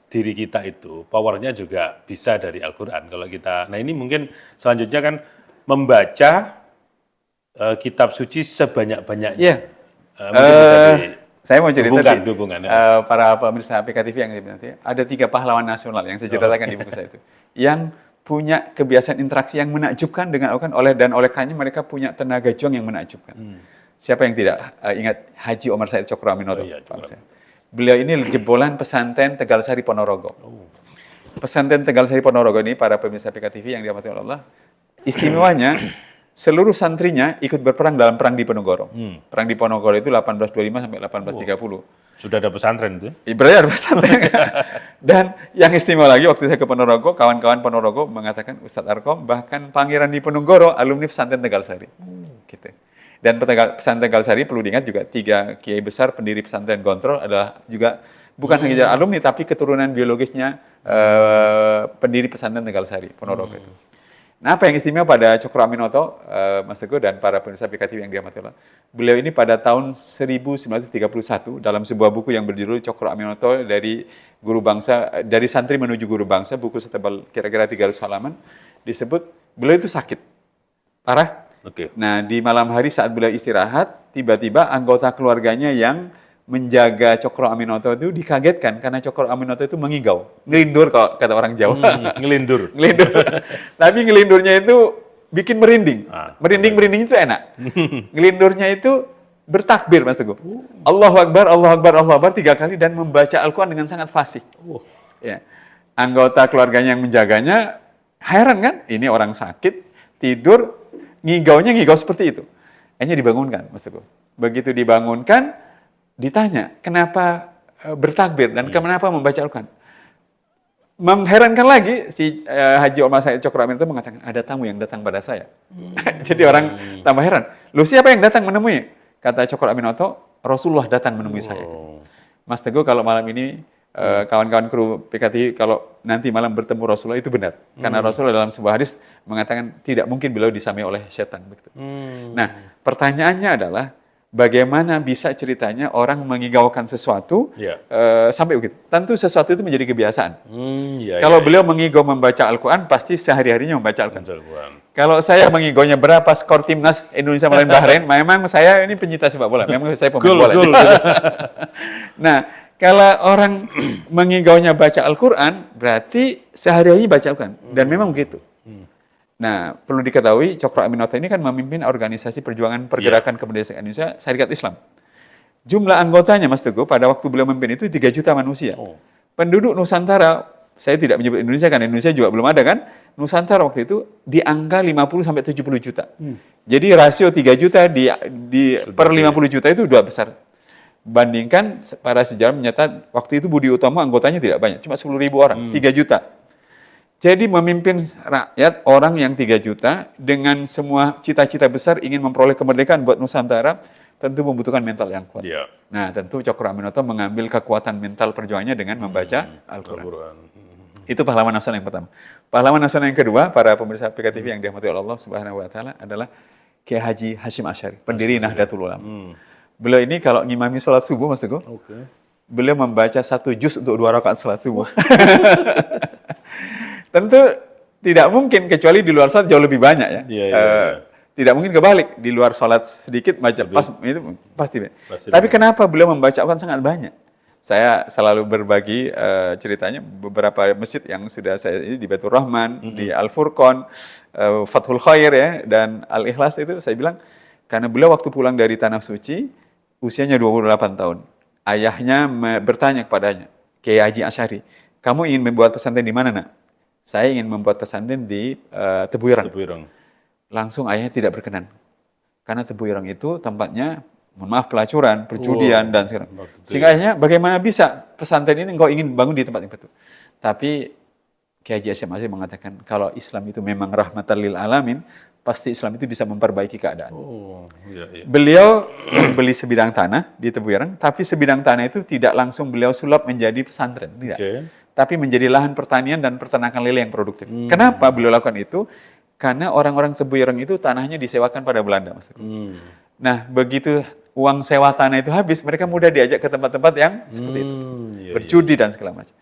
diri kita itu powernya juga bisa dari Al-Quran. Kalau kita, nah ini mungkin selanjutnya kan membaca kitab suci sebanyak-banyaknya. Saya mau cerita hubungan, para pemirsa PKTV yang nanti ada 3 pahlawan nasional yang saya ceritakan di buku saya itu, yang punya kebiasaan interaksi yang menakjubkan dengan oleh karena mereka punya tenaga juang yang menakjubkan. Siapa yang tidak ingat Haji Omar Said Cokro Aminoto? Beliau ini jebolan pesantren Tegalsari Ponorogo. Pesantren Tegalsari Ponorogo ini, para pemirsa PKTV yang dirahmati Allah, istimewanya seluruh santrinya ikut berperang dalam perang di Ponorogo. Perang di Ponorogo itu 1825 sampai 1830. Sudah ada pesantren itu? Berarti ada pesantren. Dan yang istimewa lagi, waktu saya ke Ponorogo, kawan-kawan Ponorogo mengatakan, Ustadz Arkom, bahkan pangeran di Ponorogo alumni pesantren Tegalsari. Gitu. Dan pesantren Tegalsari perlu diingat juga 3 kiai besar pendiri pesantren Gontrol adalah juga bukan hanya alumni tapi keturunan biologisnya pendiri pesantren Tegalsari Ponorogo itu. Nah, apa yang istimewa pada Cokro Aminoto, Mas Teguh dan para pemirsa PKTV yang dirahmati Allah, beliau ini pada tahun 1931 dalam sebuah buku yang berjudul Cokro Aminoto dari guru bangsa, dari santri menuju guru bangsa, buku setebal kira-kira 300 halaman, disebut beliau itu sakit parah. Nah, di malam hari saat beliau istirahat, tiba-tiba anggota keluarganya yang menjaga Cokro Aminoto itu dikagetkan karena Cokro Aminoto itu mengigau, ngelindur kalau kata orang Jawa. Ngelindur. Tapi ngelindurnya itu bikin merinding. Merinding itu enak. Ngelindurnya itu bertakbir, Mas Teguh. Allahu Akbar, Allahu Akbar, Allahu Akbar 3 kali dan membaca Al-Quran dengan sangat fasih. Ya. Anggota keluarganya yang menjaganya heran kan? Ini orang sakit, tidur, ngigau seperti itu. Akhirnya dibangunkan, Mas Teguh. Begitu dibangunkan, ditanya, kenapa bertakbir dan kenapa membaca Al-Quran? Mengherankan lagi, si Haji Omar Said Cokro Aminoto mengatakan, ada tamu yang datang pada saya. Jadi orang tambah heran. Loh, siapa yang datang menemui? Kata Cokro Aminoto, Rasulullah datang menemui saya. Mas Teguh, kalau malam ini, kawan-kawan kru PKTV, kalau nanti malam bertemu Rasulullah, itu benar. Karena Rasulullah dalam sebuah hadis mengatakan, tidak mungkin beliau disamai oleh setan. Nah, pertanyaannya adalah, bagaimana bisa ceritanya orang mengigaukan sesuatu sampai begitu? Tentu sesuatu itu menjadi kebiasaan. Kalau beliau mengigau membaca Al-Quran, pasti sehari-harinya membaca Al-Quran. Kalau saya mengigaunya berapa skor timnas Indonesia melawan Bahrain, memang saya ini pencinta sepak bola. Memang saya pemain bola. Nah, kalau orang mengigaunya baca Al-Quran, berarti sehari-hari baca Al-Quran. Dan memang begitu. Nah, perlu diketahui, Cokro Aminoto ini kan memimpin organisasi perjuangan pergerakan kemerdekaan Indonesia, Syarikat Islam. Jumlah anggotanya, Mas Teguh, pada waktu beliau memimpin itu 3 juta manusia. Penduduk Nusantara, saya tidak menyebut Indonesia, kan Indonesia juga belum ada kan, Nusantara waktu itu di angka 50 sampai 70 juta. Jadi rasio 3 juta per 50 juta itu udah besar. Bandingkan para sejarah menyatakan waktu itu Budi Utomo anggotanya tidak banyak, cuma 10.000 orang, 3 juta. Jadi memimpin rakyat orang yang 3 juta dengan semua cita-cita besar ingin memperoleh kemerdekaan buat Nusantara, tentu membutuhkan mental yang kuat. Yeah. Nah, tentu Cokro Aminoto mengambil kekuatan mental perjuangannya dengan membaca Al-Quran. Itu pahlawan nasional yang pertama. Pahlawan nasional yang kedua, para pemirsa PKTV yang dirahmati oleh Allah Subhanahu wa taala adalah Kiai Haji Hashim Asy'ari, pendiri Nahdlatul Ulama. Beliau ini kalau ngimami sholat subuh, Mas Teguh, beliau membaca 1 juz untuk 2 rakaat sholat subuh. Tentu tidak mungkin, kecuali di luar sholat jauh lebih banyak ya. Tidak mungkin kebalik, di luar sholat sedikit baca pas itu pasti. Tapi kenapa beliau membaca Al-Quran sangat banyak? Saya selalu berbagi ceritanya beberapa masjid yang sudah saya ini di Baitur Rahman, di Al-Furqan, Fathul Khair ya, dan Al-Ikhlas itu saya bilang karena beliau waktu pulang dari Tanah Suci usianya 28 tahun. Ayahnya bertanya kepadanya, Kiai Haji Asy'ari, "Kamu ingin membuat pesantren di mana, Nak?" "Saya ingin membuat pesantren di Tebu Ireng." Langsung ayahnya tidak berkenan. Karena Tebu Ireng itu tempatnya mohon maaf pelacuran, perjudian dan segala. Sehingga akhirnya bagaimana bisa pesantren ini engkau ingin bangun di tempat itu? Tapi Kiai Haji Hashim Asy'ari mengatakan kalau Islam itu memang rahmatan lil alamin, pasti Islam itu bisa memperbaiki keadaan. Beliau membeli sebidang tanah di Tebu Ireng, tapi sebidang tanah itu tidak langsung beliau sulap menjadi pesantren, tidak. Tapi menjadi lahan pertanian dan peternakan lele yang produktif. Kenapa beliau lakukan itu? Karena orang-orang Tebu Ireng itu tanahnya disewakan pada Belanda, Mas. Nah, begitu uang sewa tanah itu habis, mereka mudah diajak ke tempat-tempat yang seperti itu. Berjudi dan segala macam.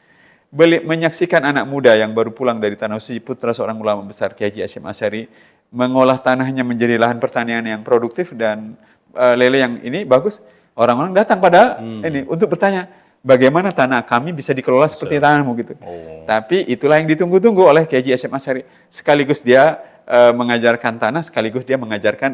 Menyaksikan anak muda yang baru pulang dari Tanah Suci, putra seorang ulama besar, Kiai Haji Hashim Asy'ari, mengolah tanahnya menjadi lahan pertanian yang produktif dan lele yang ini bagus. Orang-orang datang pada ini untuk bertanya, bagaimana tanah kami bisa dikelola seperti tanahmu gitu. Tapi itulah yang ditunggu-tunggu oleh Kiai Haji Hashim Asy'ari. Sekaligus dia mengajarkan tanah, sekaligus dia mengajarkan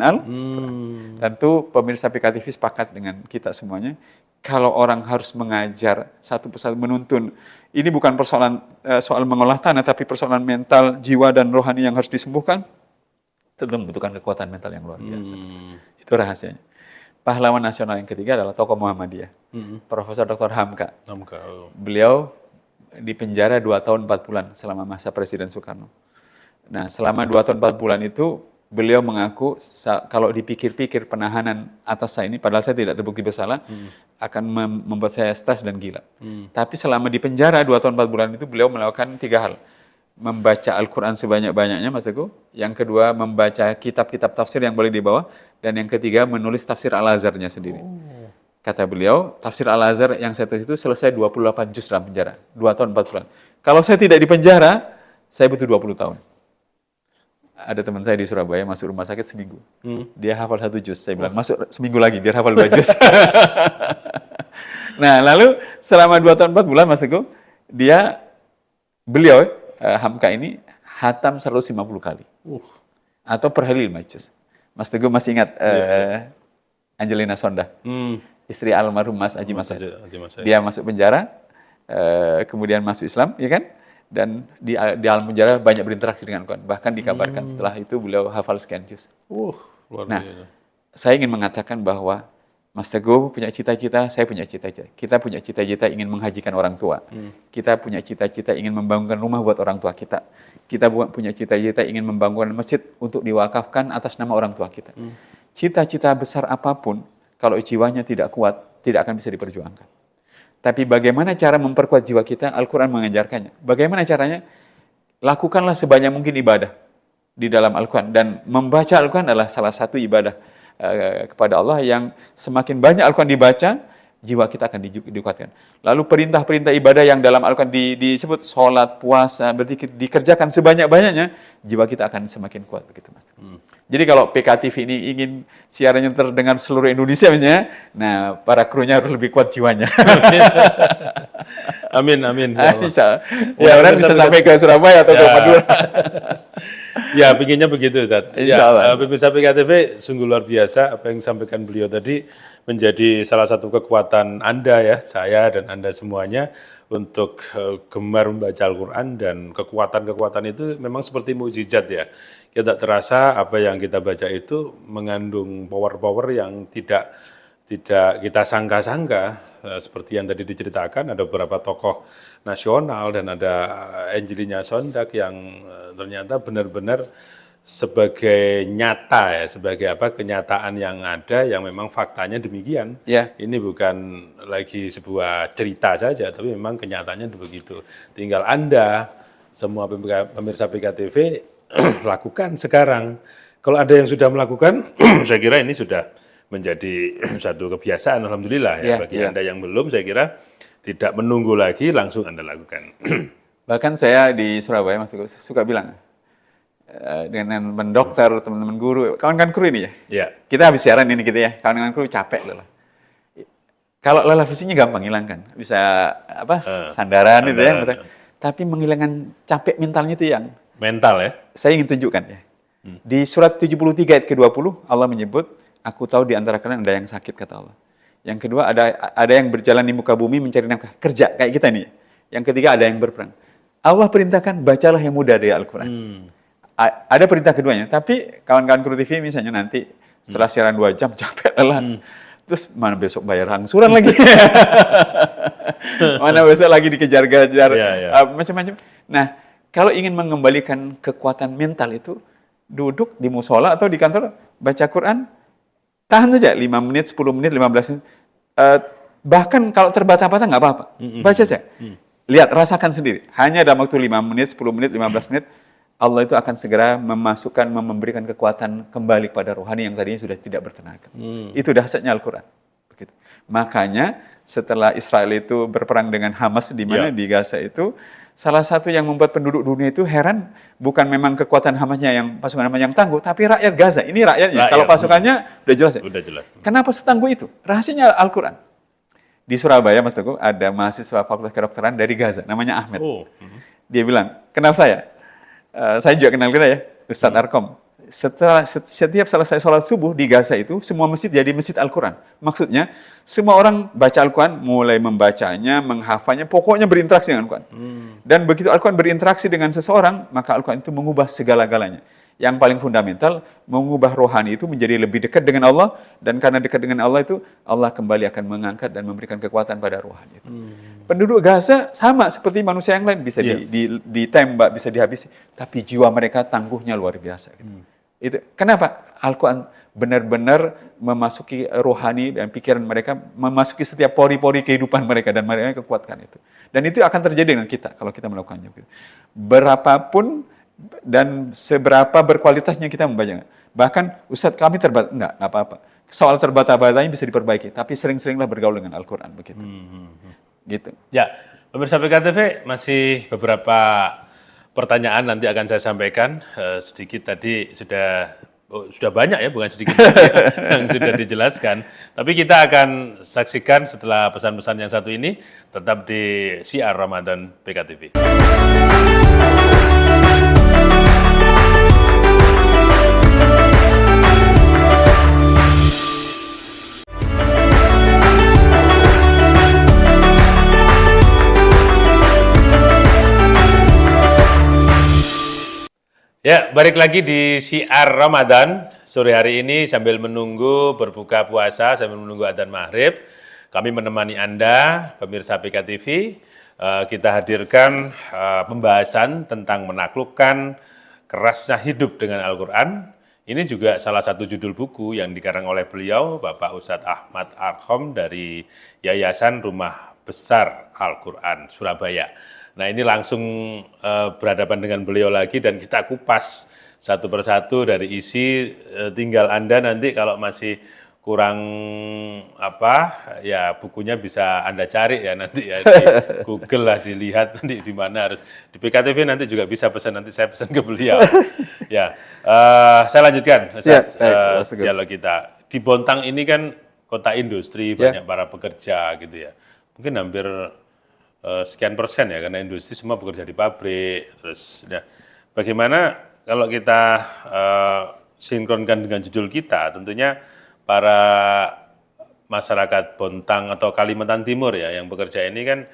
Tentu pemirsa PKTV sepakat dengan kita semuanya, kalau orang harus mengajar satu persatu menuntun, ini bukan persoalan soal mengolah tanah, tapi persoalan mental, jiwa dan rohani yang harus disembuhkan, tentu membutuhkan kekuatan mental yang luar biasa. Itu rahasianya. Pahlawan nasional yang ketiga adalah tokoh Muhammadiyah, Profesor Dr. Hamka. Beliau dipenjara 2 tahun 4 bulan selama masa Presiden Soekarno. Nah, selama 2 tahun 4 bulan itu, beliau mengaku kalau dipikir-pikir penahanan atas saya ini, padahal saya tidak terbukti bersalah, akan membuat saya stres dan gila. Tapi selama di penjara 2 tahun 4 bulan itu, beliau melakukan 3 hal. Membaca Al-Quran sebanyak-banyaknya, Mas Teguh. Yang kedua, membaca kitab-kitab tafsir yang boleh dibawa. Dan yang ketiga, menulis tafsir Al-Azharnya sendiri. Kata beliau, tafsir Al-Azhar yang saya tulis itu selesai 28 juz dalam penjara. 2 tahun 4 bulan. Kalau saya tidak di penjara, saya butuh 20 tahun. Ada teman saya di Surabaya masuk rumah sakit seminggu. Dia hafal 1 juz. Saya bilang, masuk seminggu lagi biar hafal 2 juz. Nah, lalu selama 2 tahun 4 bulan, Mas Teguh, beliau, Hamka ini, hatam 150 kali. Atau per hari 5 juz. Mas Teguh masih ingat Angelina Sondah, istri almarhum Mas Haji Mas Said. Dia masuk penjara, kemudian masuk Islam, ya kan? Dan di alam penjara banyak berinteraksi dengan Al-Quran. Bahkan dikabarkan setelah itu beliau hafal sekian juz. Nah, saya ingin mengatakan bahwa Mas Teguh punya cita-cita, saya punya cita-cita. Kita punya cita-cita ingin menghajikan orang tua. Kita punya cita-cita ingin membangunkan rumah buat orang tua kita. Kita punya cita-cita ingin membangunkan masjid untuk diwakafkan atas nama orang tua kita. Cita-cita besar apapun, kalau jiwanya tidak kuat, tidak akan bisa diperjuangkan. Tapi bagaimana cara memperkuat jiwa kita? Al-Quran mengajarkannya. Bagaimana caranya? Lakukanlah sebanyak mungkin ibadah di dalam Al-Quran. Dan membaca Al-Quran adalah salah satu ibadah kepada Allah yang semakin banyak Al-Quran dibaca, jiwa kita akan dikuatkan. Lalu perintah-perintah ibadah yang dalam Al-Quran disebut sholat, puasa, berzikir, dikerjakan sebanyak-banyaknya, jiwa kita akan semakin kuat. Begitu, Mas. Jadi kalau PKTV ini ingin siarannya terdengar seluruh Indonesia misalnya, nah para krunya harus lebih kuat jiwanya. Amin, amin. Ya, orang bisa sampai ke Surabaya atau ke Madura. Ya, pinginnya begitu, Ustaz. Ya, pemirsa PKTV sungguh luar biasa apa yang disampaikan beliau tadi menjadi salah satu kekuatan Anda ya, saya dan Anda semuanya untuk gemar membaca Al-Quran, dan kekuatan-kekuatan itu memang seperti mukjizat ya. Kita terasa apa yang kita baca itu mengandung power-power yang tidak kita sangka-sangka, seperti yang tadi diceritakan, ada beberapa tokoh nasional dan ada Angelina Sondak yang ternyata benar-benar sebagai nyata ya, sebagai kenyataan yang ada yang memang faktanya demikian. Yeah. Ini bukan lagi sebuah cerita saja, tapi memang kenyataannya begitu. Tinggal Anda, semua pemirsa PKTV, lakukan sekarang. Kalau ada yang sudah melakukan, saya kira ini sudah menjadi satu kebiasaan, alhamdulillah ya. Bagi Anda yang belum, saya kira tidak menunggu lagi, langsung Anda lakukan. Bahkan saya di Surabaya, Mas Teguh, suka bilang, dengan mendokter, teman-teman guru, kawan-kawan kru ini ya. Kita habis siaran ini gitu ya, kawan-kawan kru capek lelah. Kalau lelah fisiknya gampang hilangkan, bisa sandaran gitu ya. Tapi menghilangkan capek mentalnya itu yang mental ya. Saya ingin tunjukkan ya. Di surat 73 ayat ke-20 Allah menyebut, aku tahu di antara kalian ada yang sakit, kata Allah. Yang kedua ada yang berjalan di muka bumi mencari nafkah, kerja kayak kita nih. Yang ketiga ada yang berperang. Allah perintahkan bacalah yang mudah dari Al-Quran. Ada perintah keduanya, tapi kawan-kawan Kru TV misalnya nanti setelah siaran 2 jam capek lelah. Terus mana besok bayar angsuran lagi? Mana besok lagi dikejar-kejar, macam-macam. Nah, kalau ingin mengembalikan kekuatan mental itu, duduk di musola atau di kantor, baca Quran, tahan saja 5 menit, 10 menit, 15 menit. Bahkan kalau terbata-bata nggak apa-apa, baca saja. Lihat, rasakan sendiri. Hanya dalam waktu 5 menit, 10 menit, 15 menit, Allah itu akan segera memberikan kekuatan kembali pada rohani yang tadinya sudah tidak bertenaga. Itu dahsyatnya Al-Quran. Begitu. Makanya setelah Israel itu berperang dengan Hamas di mana di Gaza itu, salah satu yang membuat penduduk dunia itu heran, bukan memang kekuatan Hamasnya yang pasukan Hamas yang tangguh, tapi rakyat Gaza. Ini rakyatnya. Kalau pasukannya udah jelas ya. Udah jelas. Kenapa setangguh itu? Rahasianya Al-Quran. Di Surabaya, Mas Teguh, ada mahasiswa Fakultas Kedokteran dari Gaza, namanya Ahmed. Dia bilang, kenal saya juga kenal kita ya, Ustadz Arkom. Setiap selesai sholat subuh di Gaza itu, semua masjid jadi masjid Al-Quran. Maksudnya, semua orang baca Al-Quran, mulai membacanya, menghafalnya, pokoknya berinteraksi dengan Al-Quran. Dan begitu Al-Quran berinteraksi dengan seseorang, maka Al-Quran itu mengubah segala-galanya. Yang paling fundamental, mengubah rohani itu menjadi lebih dekat dengan Allah, dan karena dekat dengan Allah itu, Allah kembali akan mengangkat dan memberikan kekuatan pada rohani itu. Penduduk Gaza sama seperti manusia yang lain, bisa ditembak, bisa dihabisi, tapi jiwa mereka tangguhnya luar biasa. Gitu. Itu kenapa Al-Quran benar-benar memasuki rohani dan pikiran mereka, memasuki setiap pori-pori kehidupan mereka, dan mereka kekuatkan itu. Dan itu akan terjadi dengan kita kalau kita melakukannya. Berapapun dan seberapa berkualitasnya kita membacanya. Bahkan Ustadz kami terbatas, enggak apa-apa. Soal terbata-batanya bisa diperbaiki, tapi sering-seringlah bergaul dengan Al-Quran begitu. Gitu. Ya, pemirsa PKTV, masih beberapa pertanyaan nanti akan saya sampaikan. Sedikit tadi sudah banyak ya, bukan sedikit yang sudah dijelaskan. Tapi kita akan saksikan setelah pesan-pesan yang satu ini, tetap di Syiar Ramadan PKTV. Ya, balik lagi di Syiar Ramadan. Sore hari ini sambil menunggu berbuka puasa, sambil menunggu adzan maghrib, kami menemani Anda, pemirsa PKTV. Kita hadirkan pembahasan tentang menaklukkan kerasnya hidup dengan Al-Quran. Ini juga salah satu judul buku yang dikarang oleh beliau, Bapak Ustadz Ahmad Arkom dari Yayasan Rumah Besar Al-Quran Surabaya. Nah, ini langsung berhadapan dengan beliau lagi dan kita kupas satu persatu dari isi. Tinggal Anda nanti kalau masih kurang ya bukunya bisa Anda cari ya nanti ya di Google lah, dilihat nanti di mana harus. Di PKTV nanti juga bisa pesan, nanti saya pesan ke beliau. Ya, saya lanjutkan dialog kita. Di Bontang ini kan kota industri, banyak para pekerja gitu ya. Mungkin hampir sekian persen ya, karena industri semua bekerja di pabrik. Terus, ya, bagaimana kalau kita sinkronkan dengan judul kita, tentunya para masyarakat Bontang atau Kalimantan Timur ya, yang bekerja ini kan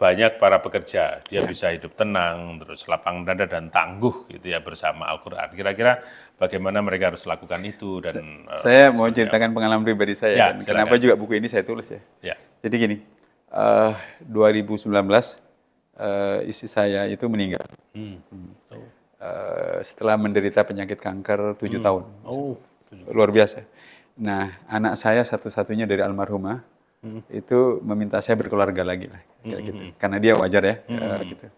banyak para pekerja, dia bisa hidup tenang, terus lapang dada dan tangguh gitu ya bersama Al-Quran. Kira-kira bagaimana mereka harus lakukan itu dan saya mau ceritakan pengalaman pribadi saya. Ya, kan. Kenapa juga buku ini saya tulis ya. Ya. Jadi gini, 2019 istri saya itu meninggal. Setelah menderita penyakit kanker 7 tahun. Luar biasa. Nah, anak saya satu-satunya dari almarhumah itu meminta saya berkeluarga lagi lah, kayak gitu. Karena dia wajar ya, gitu.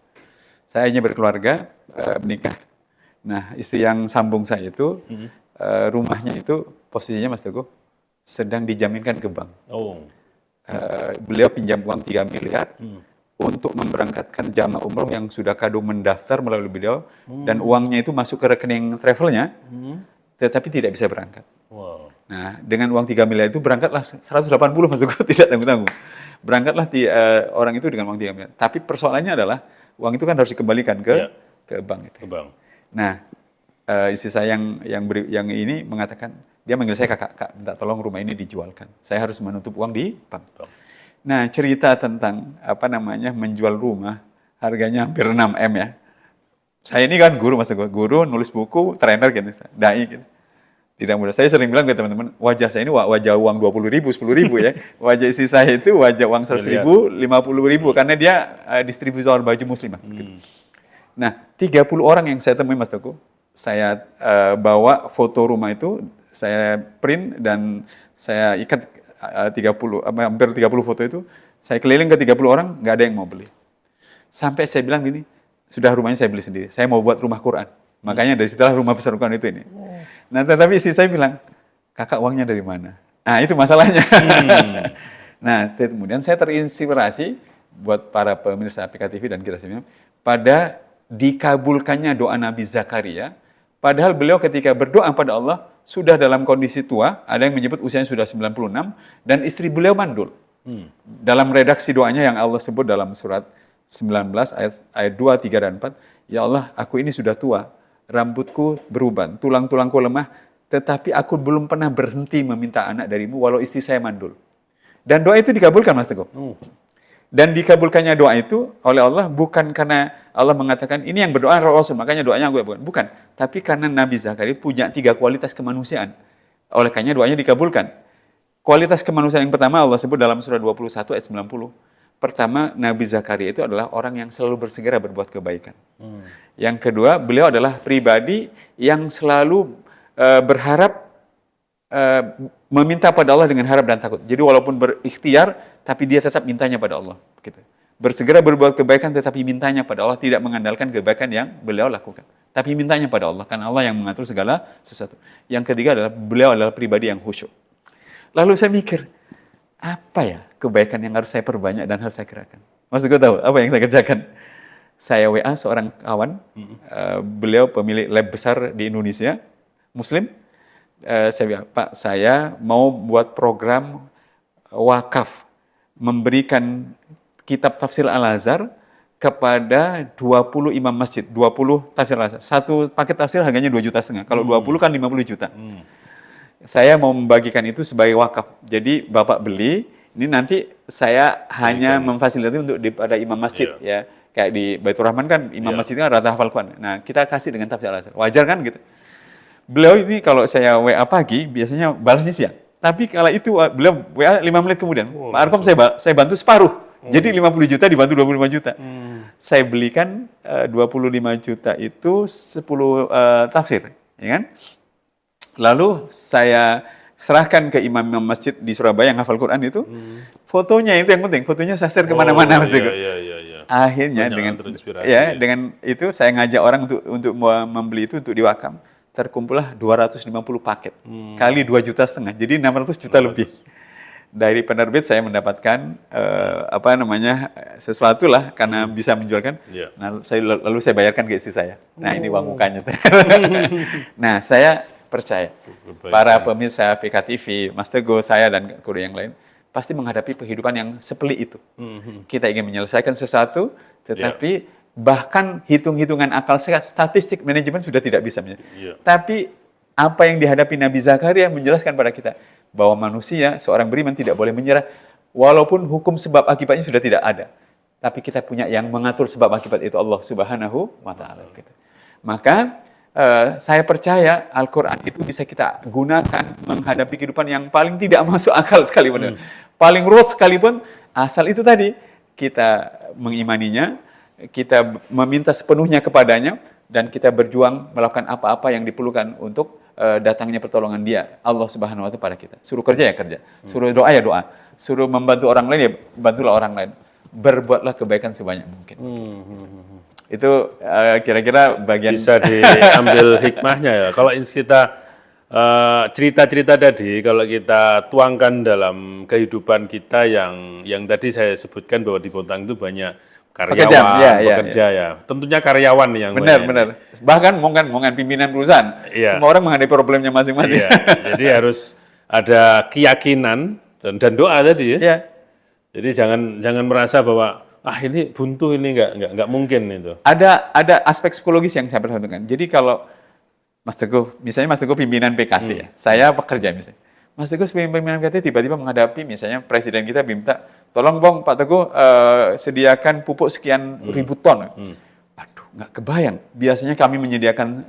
Saya hanya berkeluarga, menikah. Nah, istri yang sambung saya itu rumahnya itu posisinya Mas Teguh sedang dijaminkan ke bank. Beliau pinjam uang 3 miliar untuk memberangkatkan jamaah umroh yang sudah kadung mendaftar melalui beliau dan uangnya itu masuk ke rekening travelnya, tetapi tidak bisa berangkat. Nah, dengan uang 3 miliar itu berangkatlah 180 Mas Teguh, tidak tanggung-tanggung. Berangkatlah orang itu dengan uang 3 miliar. Tapi persoalannya adalah uang itu kan harus dikembalikan ke bank itu. Nah, istri saya yang ini mengatakan, dia manggil saya kak, minta tolong rumah ini dijualkan. Saya harus menutup uang di bank. Nah, cerita tentang menjual rumah, harganya hampir 6 M ya. Saya ini kan guru Mas Teguh, guru nulis buku, trainer gitu, dai gitu. Tidak mudah. Saya sering bilang ke teman-teman, wajah saya ini wajah uang 20.000, 10.000 ya. Wajah istri saya itu wajah uang 100.000, 50.000 karena dia distributor baju muslimah. Gitu. Nah, 30 orang yang saya temui Mas Teguh, saya bawa foto rumah itu, saya print dan saya ikat hampir 30 foto itu, saya keliling ke 30 orang, nggak ada yang mau beli. Sampai saya bilang gini, sudah rumahnya saya beli sendiri, saya mau buat rumah Quran. Makanya dari situlah rumah besar Quran itu ini. Nah, tetapi istri saya bilang, kakak uangnya dari mana? Nah, itu masalahnya. Nah, kemudian saya terinspirasi buat para pemirsa PKTV dan kita semua, pada dikabulkannya doa Nabi Zakaria, padahal beliau ketika berdoa pada Allah, sudah dalam kondisi tua, ada yang menyebut usianya sudah 96, dan istri beliau mandul. Dalam redaksi doanya yang Allah sebut dalam surat 19, ayat 2, 3, dan 4, ya Allah, aku ini sudah tua, rambutku beruban, tulang-tulangku lemah, tetapi aku belum pernah berhenti meminta anak darimu walau istri saya mandul. Dan doa itu dikabulkan Mas Teguh. Dan dikabulkannya doa itu oleh Allah bukan karena Allah mengatakan ini yang berdoa Rasul, makanya doanya gue bukan. Tapi karena Nabi Zakaria punya 3 kualitas kemanusiaan. Oleh karena doanya dikabulkan. Kualitas kemanusiaan yang pertama Allah sebut dalam surah 21 ayat 90. Pertama, Nabi Zakaria itu adalah orang yang selalu bersegera berbuat kebaikan. Yang kedua, beliau adalah pribadi yang selalu berharap, meminta pada Allah dengan harap dan takut. Jadi walaupun berikhtiar, tapi dia tetap mintanya pada Allah. Gitu. Bersegera berbuat kebaikan, tetapi mintanya pada Allah, tidak mengandalkan kebaikan yang beliau lakukan. Tapi mintanya pada Allah, karena Allah yang mengatur segala sesuatu. Yang ketiga adalah, beliau adalah pribadi yang khusyuk. Lalu saya mikir, apa ya kebaikan yang harus saya perbanyak dan harus saya gerakan? Maksud gue tahu apa yang saya kerjakan? Saya WA seorang kawan, beliau pemilik lab besar di Indonesia, Muslim. Saya bilang, Pak, saya mau buat program wakaf, memberikan kitab tafsir Al-Azhar kepada 20 imam masjid, 20 tafsir Al-Azhar. Satu paket tafsir harganya 2,5 juta. Kalau 20 kan 50 juta. Saya mau membagikan itu sebagai wakaf. Jadi Bapak beli, ini nanti saya hanya memfasilitasi untuk pada imam masjid ya. Kayak di Baitur Rahman kan imam masjid kan rata hafal Quran. Nah, kita kasih dengan tafsir Al-Azhar. Wajar kan gitu. Beliau ini kalau saya WA pagi biasanya balasnya siang. Tapi kalau itu beliau WA 5 menit kemudian. Pak Arkom saya bantu separuh. Jadi 50 juta dibantu 25 juta. Saya belikan 25 juta itu 10 tafsir, ya kan? Lalu saya serahkan ke imam masjid di Surabaya yang hafal Quran itu. Fotonya itu yang penting, fotonya saya share kemana-mana. Akhirnya dengan itu saya ngajak orang untuk membeli itu untuk diwakam. Terkumpullah 250 paket kali 2,5 juta, jadi 600 juta lebih. Dari penerbit saya mendapatkan sesuatu lah karena bisa menjualkan. Nah, lalu saya bayarkan ke istri saya. Nah, ini uang mukanya. Nah, saya percaya para pemirsa PKTV, Mas Teguh, saya dan guru yang lain pasti menghadapi kehidupan yang sepelik itu. Kita ingin menyelesaikan sesuatu, tetapi bahkan hitung-hitungan akal sehat, statistik manajemen sudah tidak bisa. Tapi apa yang dihadapi Nabi Zakaria menjelaskan pada kita bahwa manusia, seorang beriman tidak boleh menyerah, walaupun hukum sebab akibatnya sudah tidak ada. tapi kita punya yang mengatur sebab akibat, itu Allah Subhanahu wa Ta'ala. Gitu. Maka saya percaya Al-Quran itu bisa kita gunakan menghadapi kehidupan yang paling tidak masuk akal sekalipun, paling ruwet sekalipun, asal itu tadi kita mengimaninya, kita meminta sepenuhnya kepadanya, dan kita berjuang melakukan apa-apa yang diperlukan untuk datangnya pertolongan Dia, Allah Subhanahu wa Ta'ala, pada kita. Suruh kerja ya kerja, suruh doa ya doa, suruh membantu orang lain ya bantulah orang lain, berbuatlah kebaikan sebanyak mungkin. Itu kira-kira bagian bisa diambil hikmahnya ya. Kalau kita cerita-cerita tadi, kalau kita tuangkan dalam kehidupan kita yang tadi saya sebutkan bahwa di Bontang itu banyak karyawan, pekerja ya. Tentunya karyawan yang benar. Bahkan mungkin pimpinan perusahaan. Semua orang menghadapi problemnya masing-masing. Jadi harus ada keyakinan dan doa tadi ya. Jadi jangan merasa bahwa ini buntu, ini nggak mungkin itu. Ada aspek psikologis yang saya perhatikan. Jadi kalau Mas Teguh, misalnya Mas Teguh pimpinan PKT ya, saya pekerja misalnya. Mas Teguh sebagai pimpinan PKT tiba-tiba menghadapi misalnya presiden kita minta, tolong Pak Teguh sediakan pupuk sekian ribu ton. Aduh, nggak kebayang. Biasanya kami menyediakan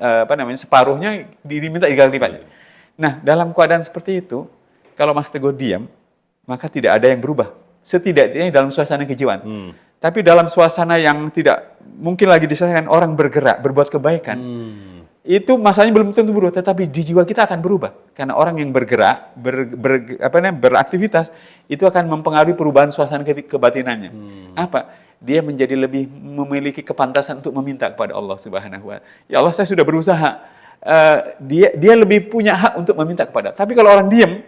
separuhnya, diminta 3 kali lipatnya. Nah, dalam keadaan seperti itu, kalau Mas Teguh diam, maka tidak ada yang berubah. Setidaknya dalam suasana kejiwaan. Tapi dalam suasana yang tidak mungkin lagi diselesaikan, orang bergerak, berbuat kebaikan, itu masalahnya belum tentu berubah, tetapi di jiwa kita akan berubah. Karena orang yang bergerak, beraktivitas, itu akan mempengaruhi perubahan suasana kebatinannya. Apa? Dia menjadi lebih memiliki kepantasan untuk meminta kepada Allah Subhanahu wa Ta'ala. Ya Allah, saya sudah berusaha. Dia lebih punya hak untuk meminta kepada. Tapi kalau orang diam,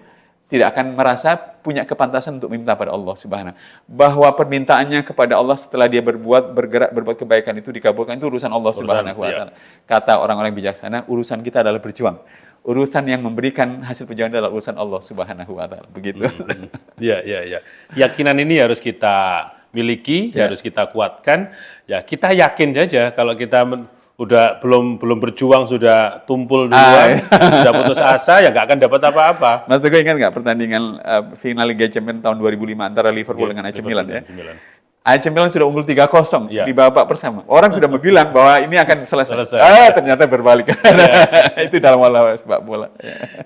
tidak akan merasa punya kepantasan untuk meminta pada Allah Subhanahu. Bahwa permintaannya kepada Allah setelah dia bergerak, berbuat kebaikan itu dikabulkan, itu urusan Allah Subhanahu wa Ta'ala. Kata orang-orang bijaksana, urusan kita adalah berjuang. Urusan yang memberikan hasil perjuangan adalah urusan Allah Subhanahu wa Ta'ala. Begitu. Iya. Keyakinan ini harus kita miliki, harus kita kuatkan. Ya, kita yakin saja kalau kita udah belum berjuang, sudah tumpul duluan, sudah putus asa, ya nggak akan dapat apa-apa. Mas Teguh ingat nggak pertandingan final Liga Champions tahun 2005 antara Liverpool dengan AC Milan ya? AC Milan sudah unggul 3-0 di babak pertama. Orang sudah bilang bahwa ini akan selesai. Ternyata berbalik. Itu dalam sepak bola.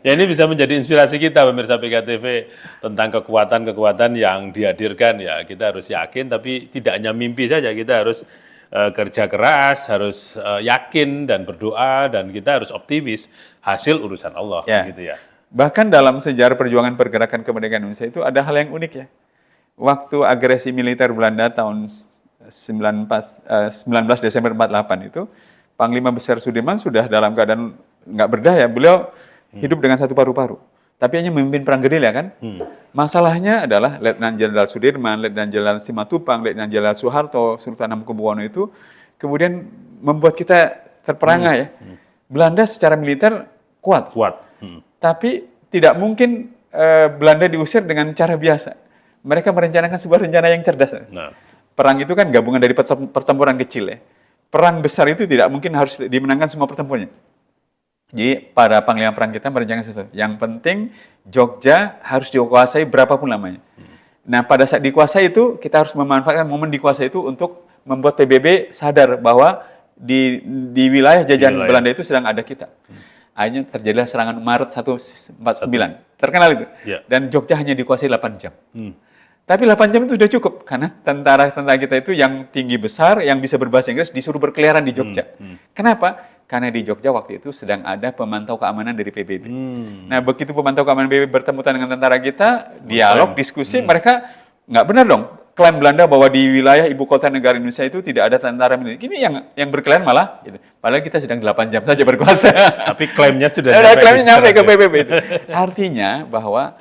Ya, ini bisa menjadi inspirasi kita pemirsa PKTV tentang kekuatan-kekuatan yang dihadirkan. Ya, kita harus yakin, tapi tidak hanya mimpi saja, kita harus kerja keras, harus yakin dan berdoa, dan kita harus optimis, hasil urusan Allah. Gitu ya. Bahkan dalam sejarah perjuangan pergerakan kemerdekaan Indonesia itu ada hal yang unik ya. Waktu agresi militer Belanda tahun 19 Desember 48 itu, Panglima Besar Sudirman sudah dalam keadaan nggak berdaya. Beliau hidup dengan satu paru-paru, tapi hanya memimpin perang gerilya kan. Masalahnya adalah Letnan Jenderal Sudirman, Letnan Jenderal Simatupang, Letnan Jenderal Soeharto, Sultan Hamengkubuwono itu kemudian membuat kita terperangah ya. Belanda secara militer kuat. Tapi tidak mungkin Belanda diusir dengan cara biasa. Mereka merencanakan sebuah rencana yang cerdas. Perang itu kan gabungan dari pertempuran kecil ya. Perang besar itu tidak mungkin harus dimenangkan semua pertempurannya. Jadi para panglima perang kita merencanakan sesuatu. Yang penting Jogja harus dikuasai berapapun lamanya. Nah, pada saat dikuasai itu kita harus memanfaatkan momen dikuasai itu untuk membuat PBB sadar bahwa di wilayah jajahan Belanda itu sedang ada kita. Akhirnya terjadilah serangan Maret 1949. Terkenal itu. Dan Jogja hanya dikuasai 8 jam. Tapi 8 jam itu sudah cukup karena tentara-tentara kita itu yang tinggi besar, yang bisa berbahasa Inggris disuruh berkeliaran di Jogja. Kenapa? Karena di Jogja waktu itu sedang ada pemantau keamanan dari PBB. Nah, begitu pemantau keamanan PBB bertemu dengan tentara kita, dialog, diskusi, mereka nggak benar dong klaim Belanda bahwa di wilayah ibu kota negara Indonesia itu tidak ada tentara militer. Ini yang berkeliaran malah, gitu. Padahal kita sedang 8 jam saja berkuasa. Tapi klaimnya sudah nyampe ke PBB itu. Artinya bahwa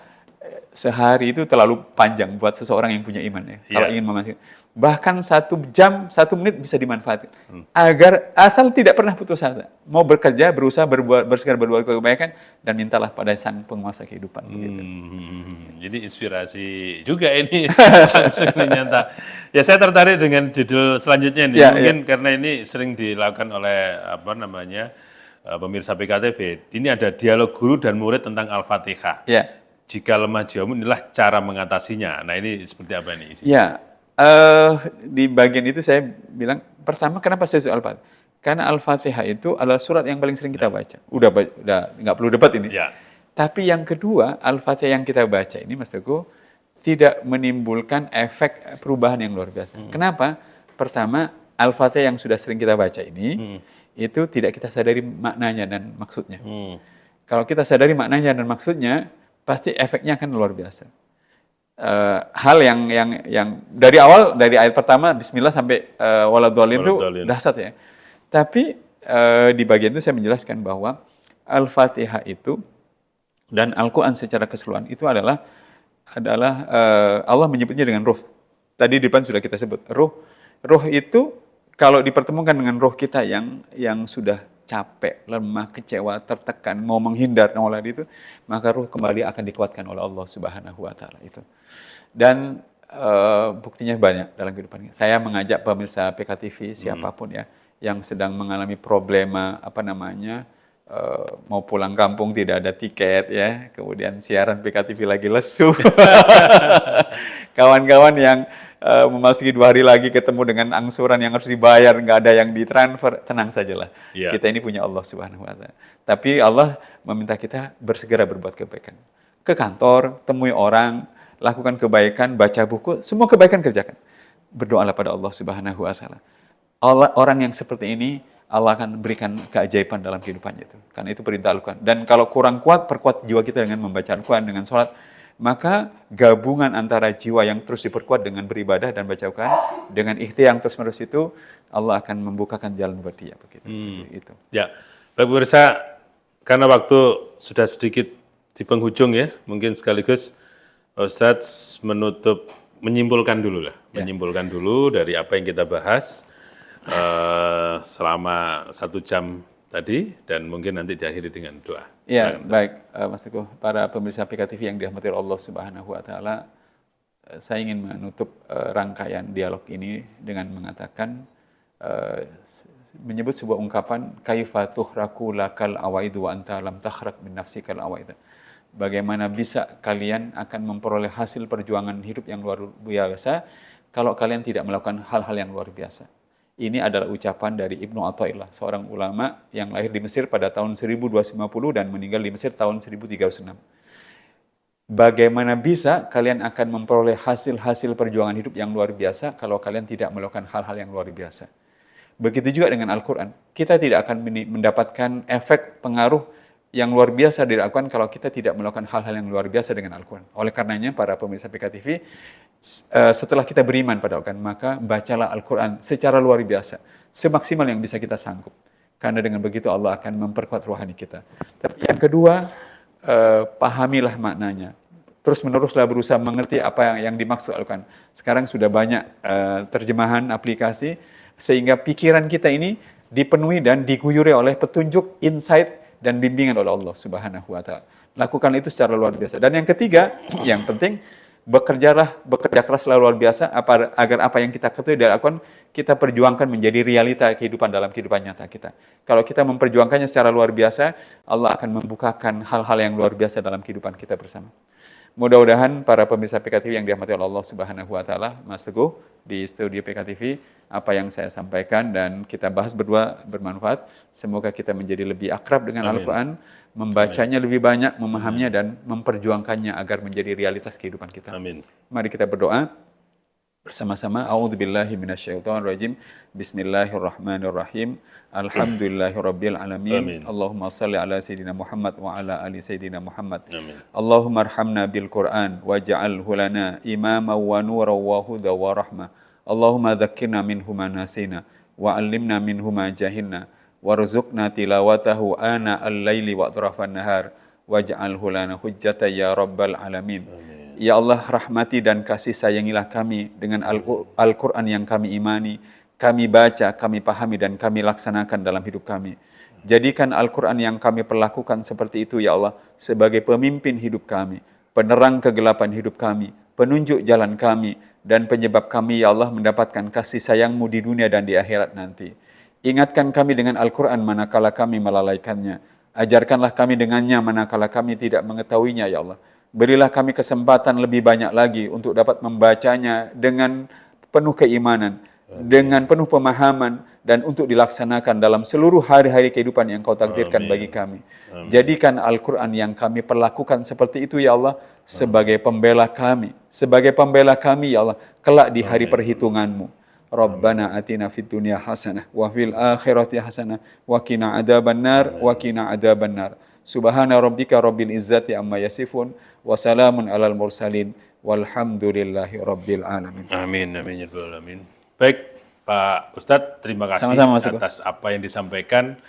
sehari itu terlalu panjang buat seseorang yang punya iman ya. Kalau ingin memastikan. Bahkan 1 jam, 1 menit bisa dimanfaatkan. Agar asal tidak pernah putus asa. Mau bekerja, berusaha, berbuat kebaikan, dan mintalah pada sang penguasa kehidupan. Gitu. Jadi inspirasi juga ini langsung nyata. Ya, saya tertarik dengan judul selanjutnya ini. Mungkin karena ini sering dilakukan oleh pemirsa PKTV. Ini ada dialog guru dan murid tentang Al-Fatihah. Jika lemah jiwamu, inilah cara mengatasinya. Nah, ini seperti apa ini isinya? Ya, Di bagian itu saya bilang, pertama kenapa saya suka Al-Fatihah? Karena Al-Fatihah itu adalah surat yang paling sering kita baca. Udah nggak perlu debat ini. Ya. Tapi yang kedua, Al-Fatihah yang kita baca ini, Mas Teguh, tidak menimbulkan efek perubahan yang luar biasa. Kenapa? Pertama, Al-Fatihah yang sudah sering kita baca ini, itu tidak kita sadari maknanya dan maksudnya. Kalau kita sadari maknanya dan maksudnya, pasti efeknya akan luar biasa. Hal yang dari awal, dari ayat pertama, Bismillah sampai waladhdallin itu dahsyat ya. Tapi di bagian itu saya menjelaskan bahwa Al-Fatihah itu dan Al-Quran secara keseluruhan itu adalah Allah menyebutnya dengan ruh. Tadi di depan sudah kita sebut ruh. Ruh itu kalau dipertemukan dengan ruh kita yang sudah capek, lemah, kecewa, tertekan, mau menghindar itu, maka ruh kembali akan dikuatkan oleh Allah Subhanahu wa taala itu. Dan buktinya banyak dalam kehidupan. Saya mengajak pemirsa PKTV siapapun ya yang sedang mengalami problema mau pulang kampung tidak ada tiket ya, kemudian siaran PKTV lagi lesu. Kawan-kawan yang memasuki 2 hari lagi ketemu dengan angsuran yang harus dibayar, nggak ada yang ditransfer, tenang sajalah. Yeah. Kita ini punya Allah Subhanahu wa taala. Tapi Allah meminta kita bersegera berbuat kebaikan. Ke kantor, temui orang, lakukan kebaikan, baca buku, semua kebaikan kerjakan. Berdoalah pada Allah Subhanahu wa taala. Orang yang seperti ini Allah akan berikan keajaiban dalam kehidupannya itu. Karena itu perintah Al-Quran. Dan kalau kurang kuat, perkuat jiwa kita dengan membaca Al-Quran, dengan sholat. Maka gabungan antara jiwa yang terus diperkuat dengan beribadah dan baca Al-Quran, dengan ikhtiar yang terus-menerus itu, Allah akan membukakan jalan buat dia. Begitu. Itu. Ya, Bapak pemirsa, karena waktu sudah sedikit di penghujung ya, mungkin sekaligus Ustadz menyimpulkan dulu lah. Ya. Menyimpulkan dulu dari apa yang kita bahas selama 1 jam tadi, dan mungkin nanti diakhiri dengan doa. Ya, baik Mas Teguh, para pemirsa PKTV yang dirahmati Allah Subhanahu wa taala, saya ingin menutup rangkaian dialog ini dengan mengatakan menyebut sebuah ungkapan kaifa tuhraku lakal awaidu wa anta lam takhraq min nafsikal awaid. Bagaimana bisa kalian akan memperoleh hasil perjuangan hidup yang luar biasa kalau kalian tidak melakukan hal-hal yang luar biasa. Ini adalah ucapan dari Ibnu Athaillah, seorang ulama yang lahir di Mesir pada tahun 1250 dan meninggal di Mesir tahun 1306. Bagaimana bisa kalian akan memperoleh hasil-hasil perjuangan hidup yang luar biasa kalau kalian tidak melakukan hal-hal yang luar biasa. Begitu juga dengan Al-Quran. Kita tidak akan mendapatkan efek pengaruh yang luar biasa dilakukan kalau kita tidak melakukan hal-hal yang luar biasa dengan Al-Quran. Oleh karenanya, para pemirsa PKTV, setelah kita beriman pada Al-Quran, maka bacalah Al-Quran secara luar biasa, semaksimal yang bisa kita sanggup. Karena dengan begitu Allah akan memperkuat rohani kita. Tapi yang kedua, pahamilah maknanya. Terus-meneruslah berusaha mengerti apa yang dimaksud Al-Quran. Sekarang sudah banyak terjemahan aplikasi, sehingga pikiran kita ini dipenuhi dan diguyuri oleh petunjuk, insight, dan bimbingan oleh Allah Subhanahu wa taala. Lakukan itu secara luar biasa. Dan yang ketiga, yang penting, bekerja keraslah luar biasa agar apa yang kita ketahui dan lakukan kita perjuangkan menjadi realita kehidupan dalam kehidupan nyata kita. Kalau kita memperjuangkannya secara luar biasa, Allah akan membukakan hal-hal yang luar biasa dalam kehidupan kita bersama. Mudah-mudahan para pemirsa PKTV yang dirahmati oleh Allah Subhanahu wa taala, Mas Teguh di studio PKTV, apa yang saya sampaikan dan kita bahas berdua bermanfaat. Semoga kita menjadi lebih akrab dengan Al-Quran, membacanya lebih banyak, memahaminya dan memperjuangkannya agar menjadi realitas kehidupan kita. Amin. Mari kita berdoa bersama-sama. A'udzubillahi minasyaitonirrajim. Bismillahirrahmanirrahim. Alhamdulillahirabbil alamin. Allahumma shalli ala sayidina Muhammad wa ala ali sayidina Muhammad. Amin. Allahumma arhamna bil Qur'an waj'alhu lana imama wa nuran wa huda wa rahmah. Allahumma dzakkirna minhu ma nasina wa 'allimna minhu ma jahilna warzuqna tilawatahu ana al-laili wa atrafan nahar waj'alhu lana hujjatan ya rabbal alamin. Amin. Ya Allah, rahmati dan kasih sayangilah kami dengan Al-Quran yang kami imani, kami baca, kami pahami, dan kami laksanakan dalam hidup kami. Jadikan Al-Quran yang kami perlakukan seperti itu, ya Allah, sebagai pemimpin hidup kami, penerang kegelapan hidup kami, penunjuk jalan kami, dan penyebab kami, ya Allah, mendapatkan kasih sayang-Mu di dunia dan di akhirat nanti. Ingatkan kami dengan Al-Quran manakala kami melalaikannya. Ajarkanlah kami dengannya manakala kami tidak mengetahuinya, ya Allah. Berilah kami kesempatan lebih banyak lagi untuk dapat membacanya dengan penuh keimanan, dengan penuh pemahaman, dan untuk dilaksanakan dalam seluruh hari-hari kehidupan yang Kau takdirkan bagi kami. Jadikan Al-Quran yang kami perlakukan seperti itu, ya Allah, sebagai pembela kami. Sebagai pembela kami, ya Allah, kelak di hari perhitungan-Mu. Rabbana atina fid dunya hasanah wa fil akhirati hasanah wa qina adzabannar wa qina adzabannar. Subhana rabbika rabbil izzati amma yasifun wa salamun alal mursalin walhamdulillahi rabbil alamin. Amin amin ya rabbal alamin. Baik Pak Ustadz, terima kasih atas apa yang disampaikan.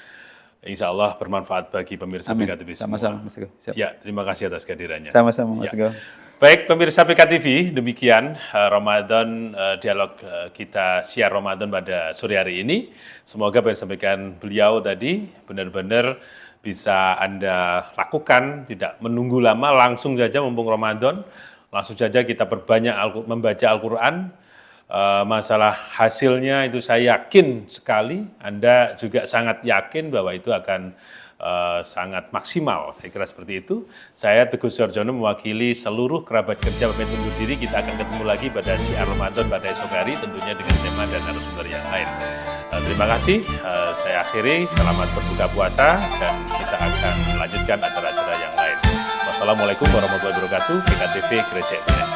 Insya Allah bermanfaat bagi pemirsa PKTV semua. Sama-sama Mas Teguh. Ya, terima kasih atas kehadirannya. Sama-sama Mas Teguh. Baik, pemirsa PKTV, demikian Ramadan, dialog kita siar Ramadan pada sore hari ini. Semoga apa yang disampaikan beliau tadi benar-benar bisa Anda lakukan, tidak menunggu lama, langsung saja mumpung Ramadan, langsung saja kita perbanyak membaca Al-Quran. Masalah hasilnya itu saya yakin sekali, Anda juga sangat yakin bahwa itu akan sangat maksimal, saya kira seperti itu. Saya Teguh Suharjono mewakili seluruh kerabat kerja pamit undur diri. Kita akan ketemu lagi pada siar Ramadan pada esok hari, tentunya dengan tema dan narasumber yang lain. Terima kasih, saya akhiri, selamat berbuka puasa, dan kita akan melanjutkan acara-acara yang lain. Wassalamualaikum warahmatullahi wabarakatuh, PKTV Gereja Indonesia.